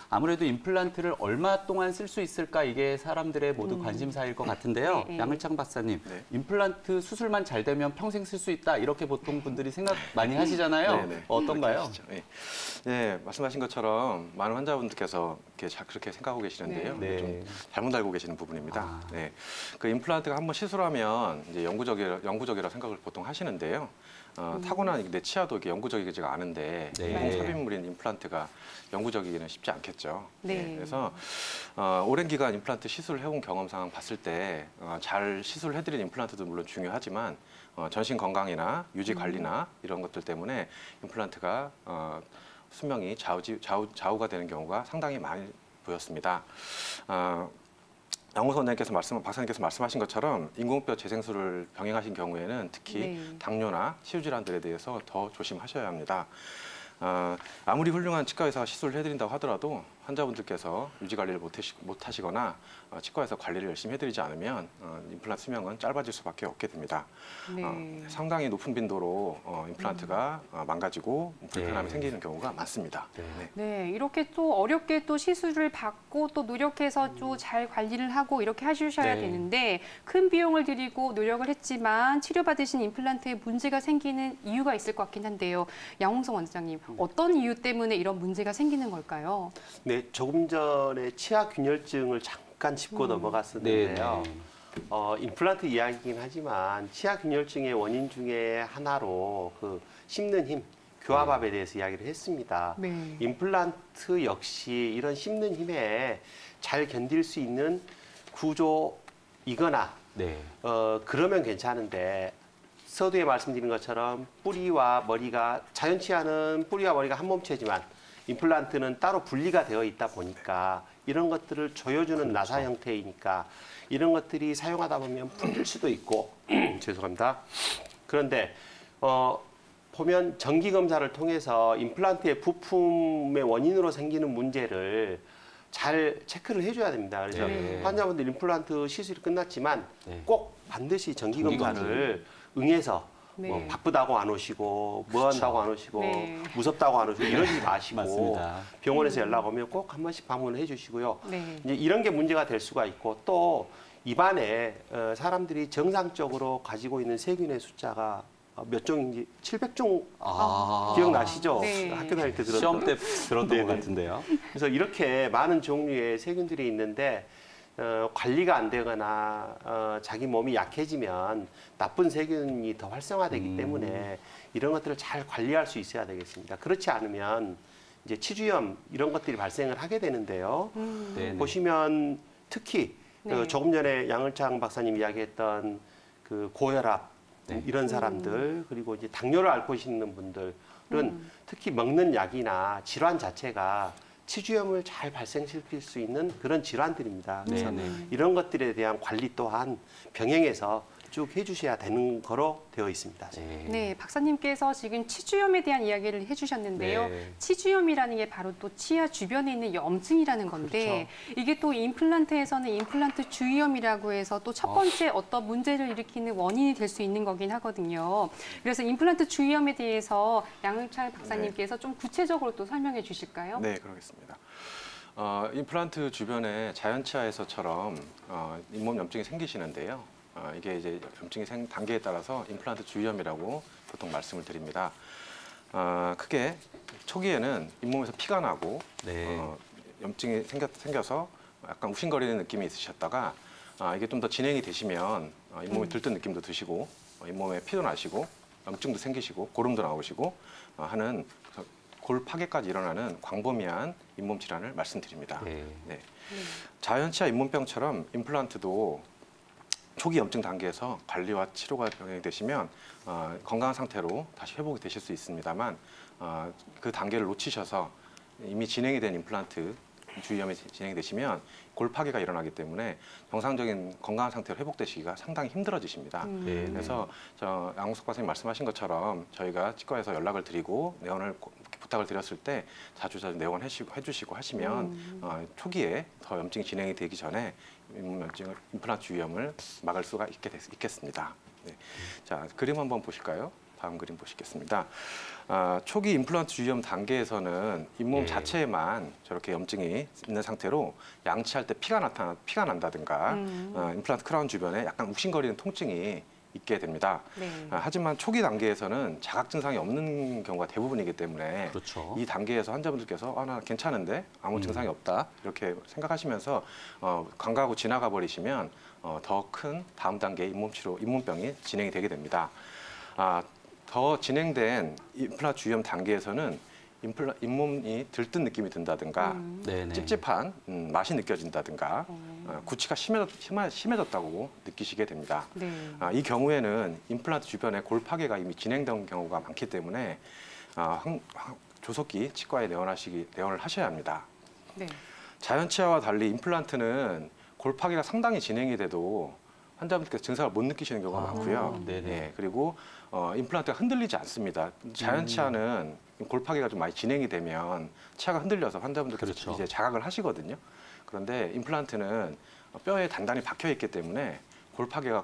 아무래도 임플란트를 얼마 동안 쓸 수 있을까 이게 사람들의 모두 관심사일 것 같은데요. 네. 양을창 박사님, 네. 임플란트 수술만 잘 되면 평생 쓸 수 있다 이렇게 보통 분들이 생각 많이 하시잖아요. 네, 네. 어떤가요? 그렇게 하시죠. 네. 네, 말씀하신 것처럼 많은 환자분들께서 그렇게 생각하고 계시는데요. 네. 좀 잘못 알고 계시는 부분입니다. 아. 네, 그 임플란트가 한번 시술하면 이제 영구적이라 생각을 보통 하시는데요. 타고난 내 치아도 이렇게 영구적이지가 않은데 네. 인공 삽입물인 임플란트가 영구적이기는 쉽지 않겠죠. 네. 그래서 오랜 기간 임플란트 시술을 해온 경험상 봤을 때 잘 시술해드린 임플란트도 물론 중요하지만 전신 건강이나 유지 관리나 이런 것들 때문에 임플란트가 수명이 좌우가 되는 경우가 상당히 많이 보였습니다. 양호선 원장님께서 박사님께서 말씀하신 것처럼 인공뼈 재생술을 병행하신 경우에는 특히 네. 당뇨나 치유질환들에 대해서 더 조심하셔야 합니다. 아무리 훌륭한 치과 의사가 시술을 해드린다고 하더라도 환자분들께서 유지 관리를 못하시거나 치과에서 관리를 열심히 해드리지 않으면 임플란트 수명은 짧아질 수밖에 없게 됩니다. 네. 상당히 높은 빈도로 임플란트가 망가지고 불편함이 네. 생기는 경우가 많습니다. 네. 네, 이렇게 또 어렵게 또 시술을 받고 또 노력해서 또 잘 관리를 하고 이렇게 하셔야 네. 되는데 큰 비용을 들이고 노력을 했지만 치료받으신 임플란트에 문제가 생기는 이유가 있을 것 같긴 한데요. 양홍성 원장님, 어떤 이유 때문에 이런 문제가 생기는 걸까요? 네, 조금 전에 치아 균열증을 잠깐 짚고 넘어갔었는데요. 임플란트 이야기긴 하지만 치아 균열증의 원인 중에 하나로 그 씹는 힘, 교합압에 대해서 이야기를 했습니다. 네. 임플란트 역시 이런 씹는 힘에 잘 견딜 수 있는 구조이거나 네. 그러면 괜찮은데 서두에 말씀드린 것처럼 뿌리와 머리가 자연 치아는 뿌리와 머리가 한 몸체지만 임플란트는 따로 분리가 되어 있다 보니까 이런 것들을 조여주는 나사 형태이니까 이런 것들이 사용하다 보면 풀릴 수도 있고 죄송합니다. 그런데 보면 정기 검사를 통해서 임플란트의 부품의 원인으로 생기는 문제를 잘 체크를 해줘야 됩니다. 그래서 네. 환자분들 임플란트 시술이 끝났지만 네. 꼭 반드시 정기 정기 검사를 응해서 네. 뭐 바쁘다고 안 오시고 뭐 한다고 안 오시고 네. 무섭다고 안 오시고 이러지 마시고 맞습니다. 병원에서 연락 오면 꼭 한 번씩 방문을 해주시고요. 네. 이제 이런 게 문제가 될 수가 있고 또 입안에 사람들이 정상적으로 가지고 있는 세균의 숫자가 몇 종인지 700종 기억나시죠? 네. 학교 다닐 때 들었던. 시험 때 들었던 네네. 것 같은데요. 그래서 이렇게 많은 종류의 세균들이 있는데 관리가 안 되거나 자기 몸이 약해지면 나쁜 세균이 더 활성화되기 때문에 이런 것들을 잘 관리할 수 있어야 되겠습니다. 그렇지 않으면 이제 치주염 이런 것들이 발생을 하게 되는데요. 네, 네. 보시면 특히 네. 조금 전에 양을창 박사님 이야기했던 그 고혈압 네. 이런 사람들 그리고 이제 당뇨를 앓고 있는 분들은 특히 먹는 약이나 질환 자체가 치주염을 잘 발생시킬 수 있는 그런 질환들입니다. 그래서 네, 네. 이런 것들에 대한 관리 또한 병행해서 쭉 해주셔야 되는 거로 되어 있습니다. 네, 박사님께서 지금 치주염에 대한 이야기를 해주셨는데요. 네. 치주염이라는 게 바로 또 치아 주변에 있는 염증이라는 건데 이게 또 임플란트에서는 임플란트 주위염이라고 해서 또 첫 번째 어떤 문제를 일으키는 원인이 될 수 있는 거긴 하거든요. 그래서 임플란트 주위염에 대해서 양을창 박사님께서 좀 구체적으로 또 설명해 주실까요? 네, 그러겠습니다. 임플란트 주변에 자연치아에서처럼 잇몸 염증이 생기시는데요. 이게 이제 염증이 단계에 따라서 임플란트 주위염이라고 보통 말씀을 드립니다. 크게 초기에는 잇몸에서 피가 나고 네. 염증이 생겨서 약간 욱신거리는 느낌이 있으셨다가 이게 좀 더 진행이 되시면 잇몸에 들뜬 느낌도 드시고 잇몸에 피도 나시고 염증도 생기시고 고름도 나오시고 하는 골 파괴까지 일어나는 광범위한 잇몸 질환을 말씀드립니다. 네. 네. 자연치아 잇몸병처럼 임플란트도 초기 염증 단계에서 관리와 치료가 병행이 되시면 건강한 상태로 다시 회복이 되실 수 있습니다만 그 단계를 놓치셔서 이미 진행이 된 임플란트 주위염이 진행이 되시면 골 파괴가 일어나기 때문에 정상적인 건강한 상태로 회복되시기가 상당히 힘들어지십니다. 네. 그래서 양홍석 박사님 말씀하신 것처럼 저희가 치과에서 연락을 드리고 내원을 부탁을 드렸을 때 자주 내원해주시고 하시면 초기에 더 염증이 진행이 되기 전에 임플란트 주위염을 막을 수가 있겠습니다. 네. 자, 그림 한번 보실까요? 다음 그림 보시겠습니다. 초기 임플란트 주위염 단계에서는 잇몸 자체에만 저렇게 염증이 있는 상태로 양치할 때 피가 난다든가 임플란트 크라운 주변에 약간 욱신거리는 통증이 있게 됩니다. 네. 하지만 초기 단계에서는 자각 증상이 없는 경우가 대부분이기 때문에 그렇죠. 이 단계에서 환자분들께서 나 괜찮은데 아무 증상이 없다 이렇게 생각하시면서 관가하고 지나가 버리시면 더 큰 다음 단계 잇몸병이 진행이 되게 됩니다. 더 진행된 임플란트 주위염 단계에서는 잇몸이 들뜬 느낌이 든다든가 찝찝한 맛이 느껴진다든가 구취가 심해졌다고 느끼시게 됩니다. 네. 이 경우에는 임플란트 주변에 골 파괴가 이미 진행된 경우가 많기 때문에 조속히 치과에 내원을 하셔야 합니다. 네. 자연치아와 달리 임플란트는 골 파괴가 상당히 진행이 돼도 환자분들께서 증상을 못 느끼시는 경우가 많고요. 네네. 그리고 임플란트가 흔들리지 않습니다. 자연치아는 골 파괴가 좀 많이 진행이 되면 치아가 흔들려서 환자분들께서 그렇죠. 이제 자각을 하시거든요. 그런데 임플란트는 뼈에 단단히 박혀 있기 때문에 골 파괴가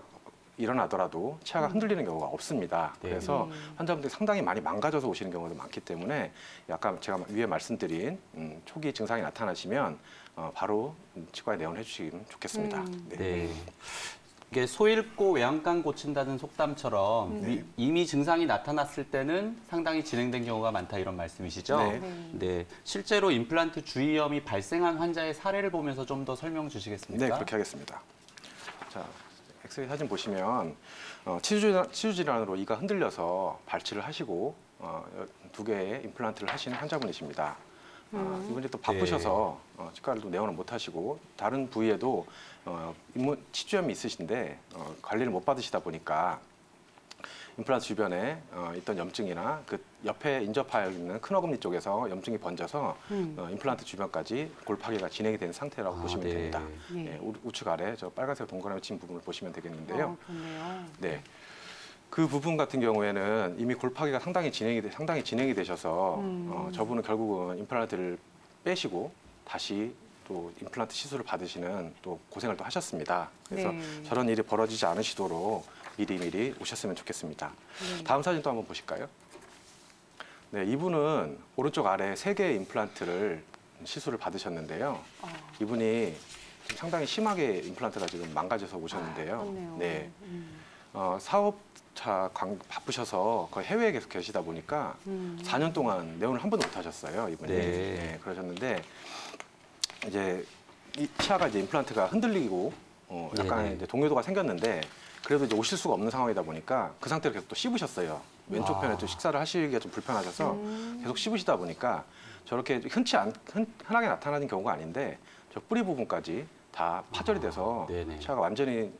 일어나더라도 치아가 흔들리는 경우가 없습니다. 네. 그래서 환자분들이 상당히 많이 망가져서 오시는 경우도 많기 때문에 약간 제가 위에 말씀드린 초기 증상이 나타나시면 바로 치과에 내원해 주시면 좋겠습니다. 네. 이게 소 잃고 외양간 고친다는 속담처럼 이미 증상이 나타났을 때는 상당히 진행된 경우가 많다 이런 말씀이시죠? 네. 실제로 임플란트 주위염이 발생한 환자의 사례를 보면서 좀 더 설명 주시겠습니까? 네, 그렇게 하겠습니다. 자, 엑스레이 사진 보시면 치주 질환으로 이가 흔들려서 발치를 하시고 2개의 임플란트를 하시는 환자분이십니다. 이분이 또 바쁘셔서 치과를 또 내원을 못 하시고 다른 부위에도 치주염이 있으신데 관리를 못 받으시다 보니까 임플란트 주변에 있던 염증이나 그 옆에 인접하여 있는 큰 어금니 쪽에서 염증이 번져서 임플란트 주변까지 골 파괴가 진행이 된 상태라고 보시면 됩니다. 네, 우측 아래 저 빨간색 동그라미 친 부분을 보시면 되겠는데요. 그렇네요. 네. 그 부분 같은 경우에는 이미 골 파괴가 상당히 진행이 되셔서 저분은 결국은 임플란트를 빼시고 다시 또 임플란트 시술을 받으시는 또 고생을 또 하셨습니다. 그래서 저런 일이 벌어지지 않으시도록 미리 오셨으면 좋겠습니다. 다음 사진 또 한번 보실까요? 네, 이분은 오른쪽 아래 3개의 임플란트를 시술을 받으셨는데요. 이분이 상당히 심하게 임플란트가 지금 망가져서 오셨는데요. 네. 사업자 바쁘셔서 거의 해외에 계속 계시다 보니까 4년 동안 내원을 한 번도 못 하셨어요, 이분이. 네, 그러셨는데 이제 이 치아가 이제 임플란트가 흔들리고 약간의 이제 동요도가 생겼는데 그래도 이제 오실 수가 없는 상황이다 보니까 그 상태로 계속 또 씹으셨어요. 왼쪽 편에 또 식사를 하시기가 좀 불편하셔서 계속 씹으시다 보니까 저렇게 흔하게 나타나는 경우가 아닌데 저 뿌리 부분까지 다 파절이 돼서 치아가 완전히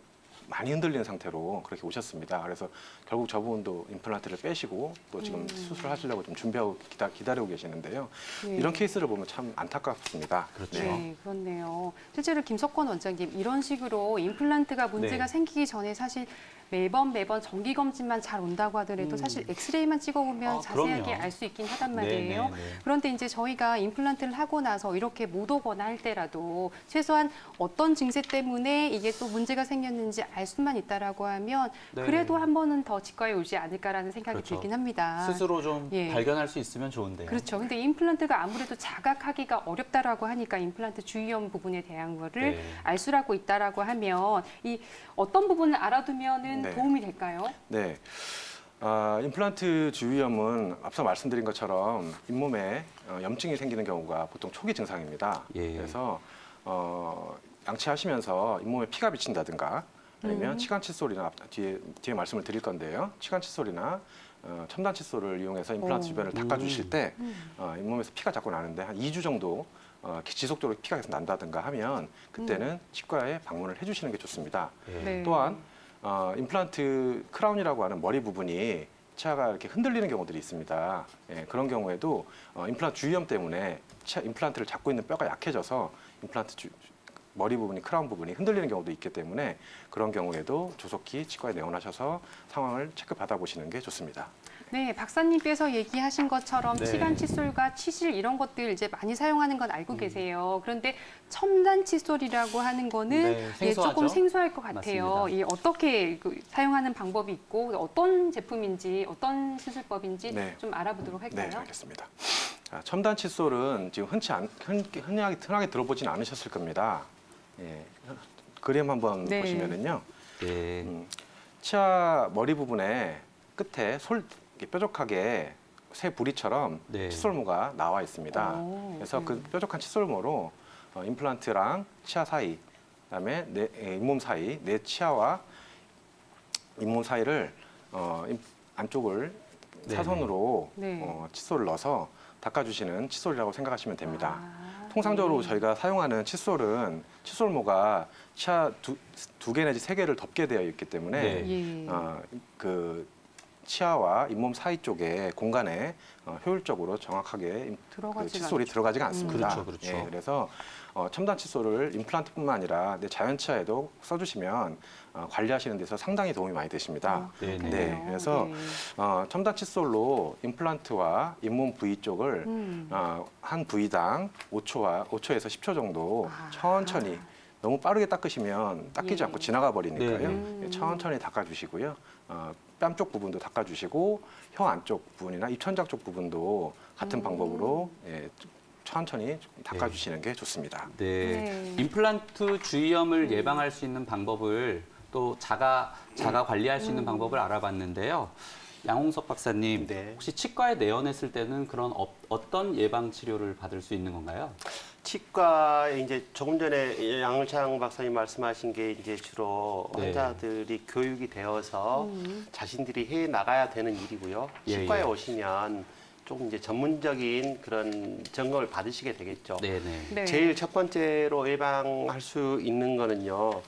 많이 흔들리는 상태로 그렇게 오셨습니다. 그래서 결국 저분도 임플란트를 빼시고 또 지금 수술을 하시려고 좀 준비하고 기다리고 계시는데요. 이런 케이스를 보면 참 안타깝습니다. 그렇죠. 네, 그렇네요. 실제로 김석권 원장님, 이런 식으로 임플란트가 문제가 생기기 전에 사실 매번 정기검진만 잘 온다고 하더라도 사실 엑스레이만 찍어보면 자세하게 알 수 있긴 하단 말이에요. 그런데 이제 저희가 임플란트를 하고 나서 이렇게 못 오거나 할 때라도 최소한 어떤 증세 때문에 이게 또 문제가 생겼는지 알 알 수만 있다라고 하면 네. 그래도 한 번은 더 치과에 오지 않을까라는 생각이 그렇죠. 들긴 합니다. 스스로 좀 예. 발견할 수 있으면 좋은데요. 그렇죠. 근데 임플란트가 아무래도 자각하기가 어렵다라고 하니까 임플란트 주의점 부분에 대한 거를 네. 알 수라고 있다라고 하면 이 어떤 부분을 알아두면은 네. 도움이 될까요? 네. 임플란트 주위염은 앞서 말씀드린 것처럼 잇몸에 염증이 생기는 경우가 보통 초기 증상입니다. 예. 그래서 양치하시면서 잇몸에 피가 비친다든가 아니면 치간 칫솔이나 뒤에 말씀을 드릴 건데요. 치간 칫솔이나 첨단 칫솔을 이용해서 임플란트 주변을 닦아주실 때 잇몸에서 피가 자꾸 나는데 한 2주 정도 지속적으로 피가 계속 난다든가 하면 그때는 치과에 방문을 해주시는 게 좋습니다. 예. 네. 또한 임플란트 크라운이라고 하는 머리 부분이 치아가 이렇게 흔들리는 경우들이 있습니다. 예, 그런 경우에도 임플란트 주위염 때문에 임플란트를 잡고 있는 뼈가 약해져서 머리 부분이 크라운 부분이 흔들리는 경우도 있기 때문에 그런 경우에도 조속히 치과에 내원하셔서 상황을 체크 받아보시는 게 좋습니다. 네, 박사님께서 얘기하신 것처럼 네. 치간 칫솔과 치실 이런 것들 이제 많이 사용하는 건 알고 계세요. 그런데 첨단 칫솔이라고 하는 거는 네, 생소하죠? 조금 생소할 것 같아요. 맞습니다. 이 어떻게 사용하는 방법이 있고 어떤 제품인지 어떤 시술법인지 네. 좀 알아보도록 할까요? 네, 알겠습니다. 첨단 칫솔은 지금 흔하게 들어보진 않으셨을 겁니다. 예, 그림 한번 네. 보시면은요. 예. 치아 머리 부분에 끝에 뾰족하게 새 부리처럼 네. 칫솔모가 나와 있습니다. 오, 그래서 그 뾰족한 칫솔모로 임플란트랑 치아 사이, 그다음에 잇몸 사이, 내 치아와 잇몸 사이를 안쪽을 네네. 사선으로 네. 칫솔을 넣어서 닦아주시는 칫솔이라고 생각하시면 됩니다. 아, 통상적으로 네. 저희가 사용하는 칫솔은 칫솔모가 치아 두 개 내지 세 개를 덮게 되어 있기 때문에 네. 예. 그 치아와 잇몸 사이 쪽에 공간에 효율적으로 정확하게 그 들어가지가 칫솔이 들어가지가 않습니다. 그렇죠, 그렇죠. 예, 그래서 첨단 칫솔을 임플란트뿐만 아니라 내 자연 치아에도 써주시면 관리하시는 데서 상당히 도움이 많이 되십니다. 네, 네. 네, 그래서 네. 첨단 칫솔로 임플란트와 잇몸 부위 쪽을 한 부위당 5초에서 10초 정도 아. 천천히 너무 빠르게 닦으시면 닦이지 예. 않고 지나가 버리니까요. 네, 예, 천천히 닦아주시고요. 뺨 쪽 부분도 닦아주시고 혀 안쪽 부분이나 입천장 쪽 부분도 같은 방법으로 천천히 닦아주시는 게 좋습니다. 네. 네. 임플란트 주위염을 예방할 수 있는 방법을 또 자가 관리할 수 있는 방법을 알아봤는데요. 양홍석 박사님, 네. 혹시 치과에 내원했을 때는 그런 어떤 예방 치료를 받을 수 있는 건가요? 치과에 이제 조금 전에 양을창 박사님 말씀하신 게 이제 주로 네. 환자들이 교육이 되어서 자신들이 해 나가야 되는 일이고요. 예, 치과에 예. 오시면 조금 이제 전문적인 그런 점검을 받으시게 되겠죠. 네네. 네. 제일 첫 번째로 예방할 수 있는 거는요.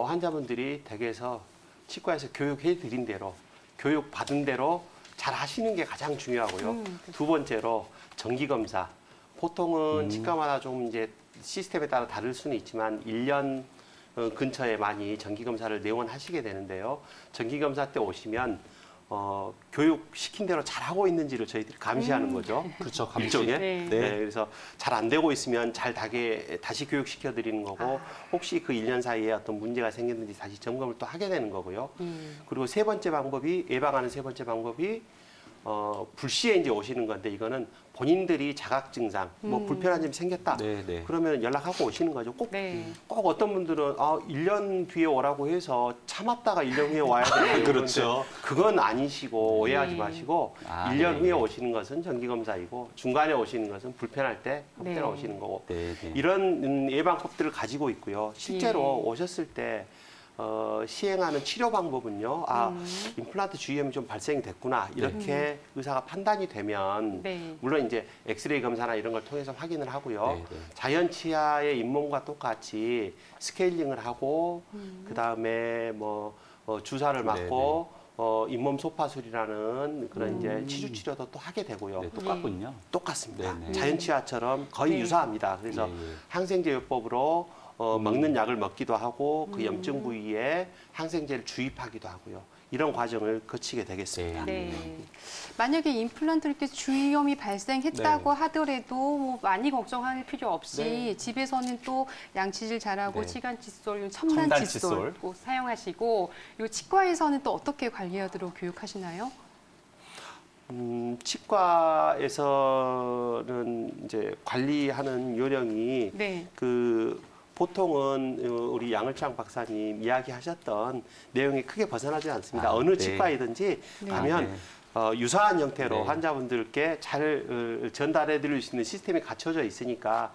환자분들이 댁에서 치과에서 교육해 드린 대로 교육 받은 대로 잘 하시는 게 가장 중요하고요. 두 번째로 정기 검사. 보통은 치과마다 좀 이제 시스템에 따라 다를 수는 있지만 1년 근처에 많이 정기 검사를 내원하시게 되는데요. 정기 검사 때 오시면 교육 시킨 대로 잘 하고 있는지를 저희들이 감시하는 거죠. 그렇죠. 감시. 일종의. 네. 네. 그래서 잘 안 되고 있으면 잘 다시 교육시켜 드리는 거고 혹시 그 1년 사이에 어떤 문제가 생겼는지 다시 점검을 또 하게 되는 거고요. 그리고 세 번째 방법이 예방하는 세 번째 방법이 불시에 이제 오시는 건데 이거는 본인들이 자각 증상, 뭐 불편한 점이 생겼다. 네, 네. 그러면 연락하고 오시는 거죠. 꼭 네. 어떤 분들은 1년 뒤에 오라고 해서 참았다가 1년 후에 와야 되는 그렇죠. 그건 아니시고 오해하지 마시고 아, 1년 네, 후에 네. 오시는 것은 정기검사이고 중간에 오시는 것은 불편할 때 아무 때나 네. 오시는 거고 네, 네. 이런 예방법들을 가지고 있고요. 실제로 예. 오셨을 때 시행하는 치료 방법은요. 임플란트 주위염이 좀 발생이 됐구나. 이렇게 의사가 판단이 되면 네. 물론 이제 엑스레이 검사나 이런 걸 통해서 확인을 하고요. 네, 네. 자연 치아의 잇몸과 똑같이 스케일링을 하고 그다음에 뭐 주사를 맞고 잇몸 소파술이라는 그런 이제 치주 치료도 또 하게 되고요. 네, 똑같군요. 똑같습니다. 네네. 자연 치아처럼 거의 네. 유사합니다. 그래서 예, 예. 항생제요법으로 먹는 약을 먹기도 하고 그 염증 부위에 항생제를 주입하기도 하고요. 이런 과정을 거치게 되겠습니다. 네. 만약에 임플란트를 이렇게 주위염이 발생했다고 하더라도 뭐 많이 걱정할 필요 없이 집에서는 또 양치질 잘하고 층간 칫솔, 첨단 칫솔 꼭 사용하시고 이 치과에서는 또 어떻게 관리하도록 교육하시나요? 치과에서는 이제 관리하는 요령이 보통은 우리 양을창 박사님 이야기하셨던 내용이 크게 벗어나지 않습니다. 어느 치과이든지 가면 유사한 형태로 환자분들께 잘 전달해 드릴 수 있는 시스템이 갖춰져 있으니까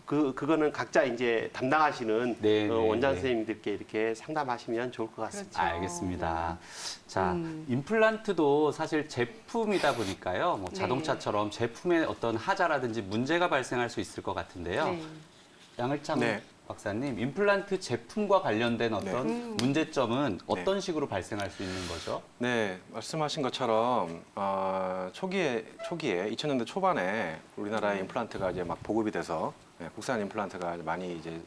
그거는 각자 이제 담당하시는 원장 선생님들께 이렇게 상담하시면 좋을 것 같습니다. 그렇죠. 알겠습니다. 자, 임플란트도 사실 제품이다 보니까요. 뭐 자동차처럼 제품에 어떤 하자라든지 문제가 발생할 수 있을 것 같은데요. 양을창 박사님, 임플란트 제품과 관련된 어떤 문제점은 어떤 식으로 발생할 수 있는 거죠? 네, 말씀하신 것처럼 초기에 2000년대 초반에 우리나라의 임플란트가 이제 막 보급이 돼서 국산 임플란트가 많이 이제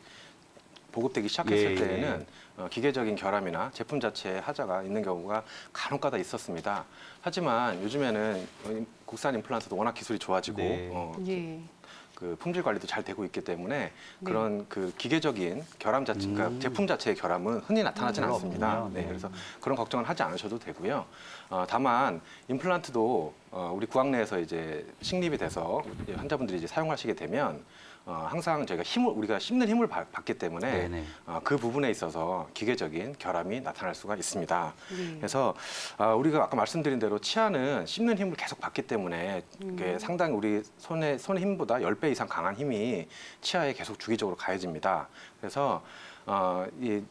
보급되기 시작했을 때에는 기계적인 결함이나 제품 자체에 하자가 있는 경우가 간혹가다 있었습니다. 하지만 요즘에는 국산 임플란트도 워낙 기술이 좋아지고 그 품질 관리도 잘 되고 있기 때문에 그런 그 기계적인 결함 자체, 그러니까 제품 자체의 결함은 흔히 나타나지는 않습니다. 그래서 그런 걱정을 하지 않으셔도 되고요. 다만 임플란트도 우리 구강 내에서 이제 식립이 돼서 환자분들이 이제 사용하시게 되면 항상 저희가 우리가 씹는 힘을 받기 때문에 그 부분에 있어서 기계적인 결함이 나타날 수가 있습니다. 그래서 우리가 아까 말씀드린 대로 치아는 씹는 힘을 계속 받기 때문에 상당히 우리 손의 힘보다 10배 이상 강한 힘이 치아에 계속 주기적으로 가해집니다. 그래서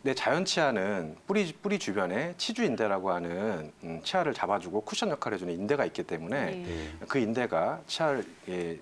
내 자연 치아는 뿌리 주변에 치주인대라고 하는 치아를 잡아주고 쿠션 역할을 해주는 인대가 있기 때문에 그 인대가 치아를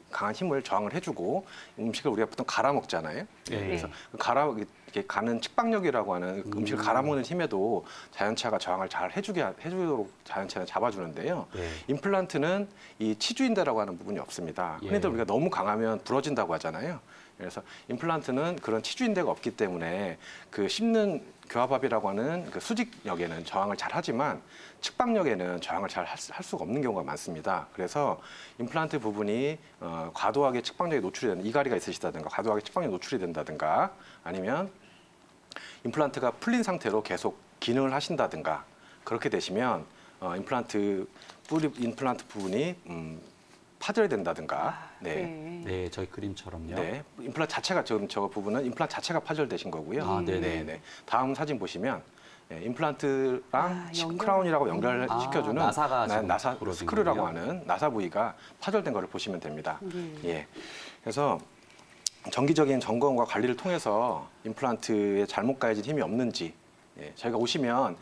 강한 힘을 저항을 해주고 음식을 우리가 보통 갈아 먹잖아요. 그래서 이렇게 가는 측방력이라고 하는 음식을 갈아 먹는 힘에도 자연 치아가 저항을 잘 해주도록 자연 치아는 잡아주는데요. 임플란트는 이 치주인대라고 하는 부분이 없습니다. 흔히들 우리가 너무 강하면 부러진다고 하잖아요. 그래서 임플란트는 그런 치주인대가 없기 때문에 그 씹는 교합압이라고 하는 그 수직력에는 저항을 잘 하지만 측방력에는 저항을 잘 할 수가 없는 경우가 많습니다. 그래서 임플란트 부분이 과도하게 측방력에 노출이 되는 이갈이가 있으시다든가 과도하게 측방력에 노출이 된다든가 아니면 임플란트가 풀린 상태로 계속 기능을 하신다든가 그렇게 되시면 임플란트 부분이 파절이 된다든가. 저희 그림처럼요. 임플란트 자체가 지금 저 부분은 임플란트 자체가 파절되신 거고요. 다음 사진 보시면 임플란트랑 크라운이라고 연결시켜주는 나사 스크류라고 하는 나사 부위가 파절된 거를 보시면 됩니다. 그래서 정기적인 점검과 관리를 통해서 임플란트에 잘못 가해진 힘이 없는지 저희가 오시면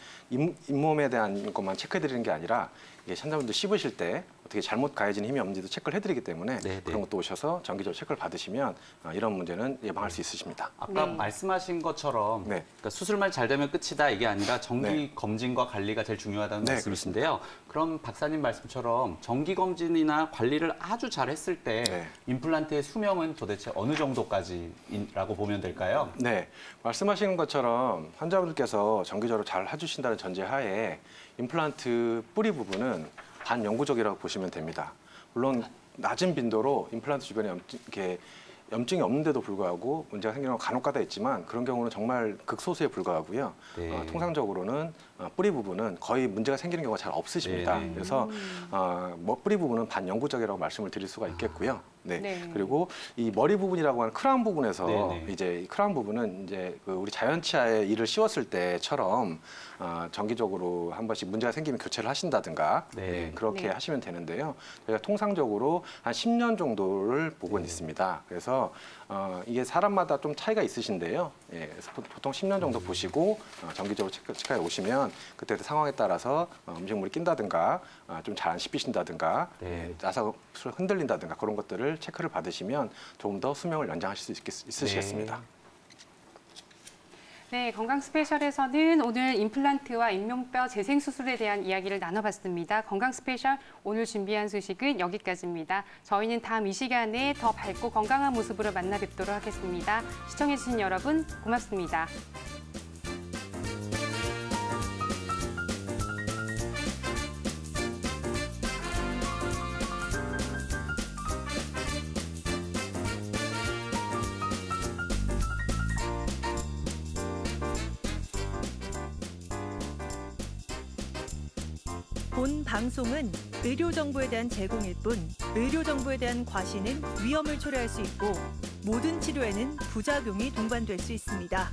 잇몸에 대한 것만 체크해드리는 게 아니라 환자분들 씹으실 때 어떻게 잘못 가해진 힘이 없는지도 체크를 해드리기 때문에 그런 것도 오셔서 정기적으로 체크를 받으시면 이런 문제는 예방할 수 있으십니다. 아까 말씀하신 것처럼 그러니까 수술만 잘 되면 끝이다 이게 아니라 정기 검진과 관리가 제일 중요하다는 말씀이신데요. 그럼 박사님 말씀처럼 정기 검진이나 관리를 아주 잘 했을 때 임플란트의 수명은 도대체 어느 정도까지라고 보면 될까요? 말씀하시는 것처럼 환자분들께서 정기적으로 잘 해주신다는 전제하에 임플란트 뿌리 부분은 반영구적이라고 보시면 됩니다. 물론 낮은 빈도로 임플란트 주변에 염증이 없는데도 불구하고 문제가 생기는 건 간혹가다 있지만 그런 경우는 정말 극소수에 불과하고요. 통상적으로는 뿌리 부분은 거의 문제가 생기는 경우가 잘 없으십니다. 그래서 뿌리 부분은 반영구적이라고 말씀을 드릴 수가 있겠고요. 그리고 이 머리 부분이라고 하는 크라운 부분에서 이제 이 크라운 부분은 이제 우리 자연 치아에 이를 씌웠을 때처럼 정기적으로 한 번씩 문제가 생기면 교체를 하신다든가 그렇게 하시면 되는데요. 저희가 통상적으로 한 10년 정도를 보고 있습니다. 그래서 이게 사람마다 좀 차이가 있으신데요. 그래서 보통 10년 정도 보시고 정기적으로 치과에 오시면 그때 상황에 따라서 음식물이 낀다든가 좀 잘 안 씹히신다든가 나사가 흔들린다든가 그런 것들을 체크를 받으시면 조금 더 수명을 연장하실 수 있으시겠습니다. 건강 스페셜에서는 오늘 임플란트와 잇몸뼈 재생 수술에 대한 이야기를 나눠봤습니다. 건강 스페셜 오늘 준비한 소식은 여기까지입니다. 저희는 다음 이 시간에 더 밝고 건강한 모습으로 만나 뵙도록 하겠습니다. 시청해주신 여러분 고맙습니다. 본 방송은 의료 정보에 대한 제공일 뿐 의료 정보에 대한 과시는 위험을 초래할 수 있고 모든 치료에는 부작용이 동반될 수 있습니다.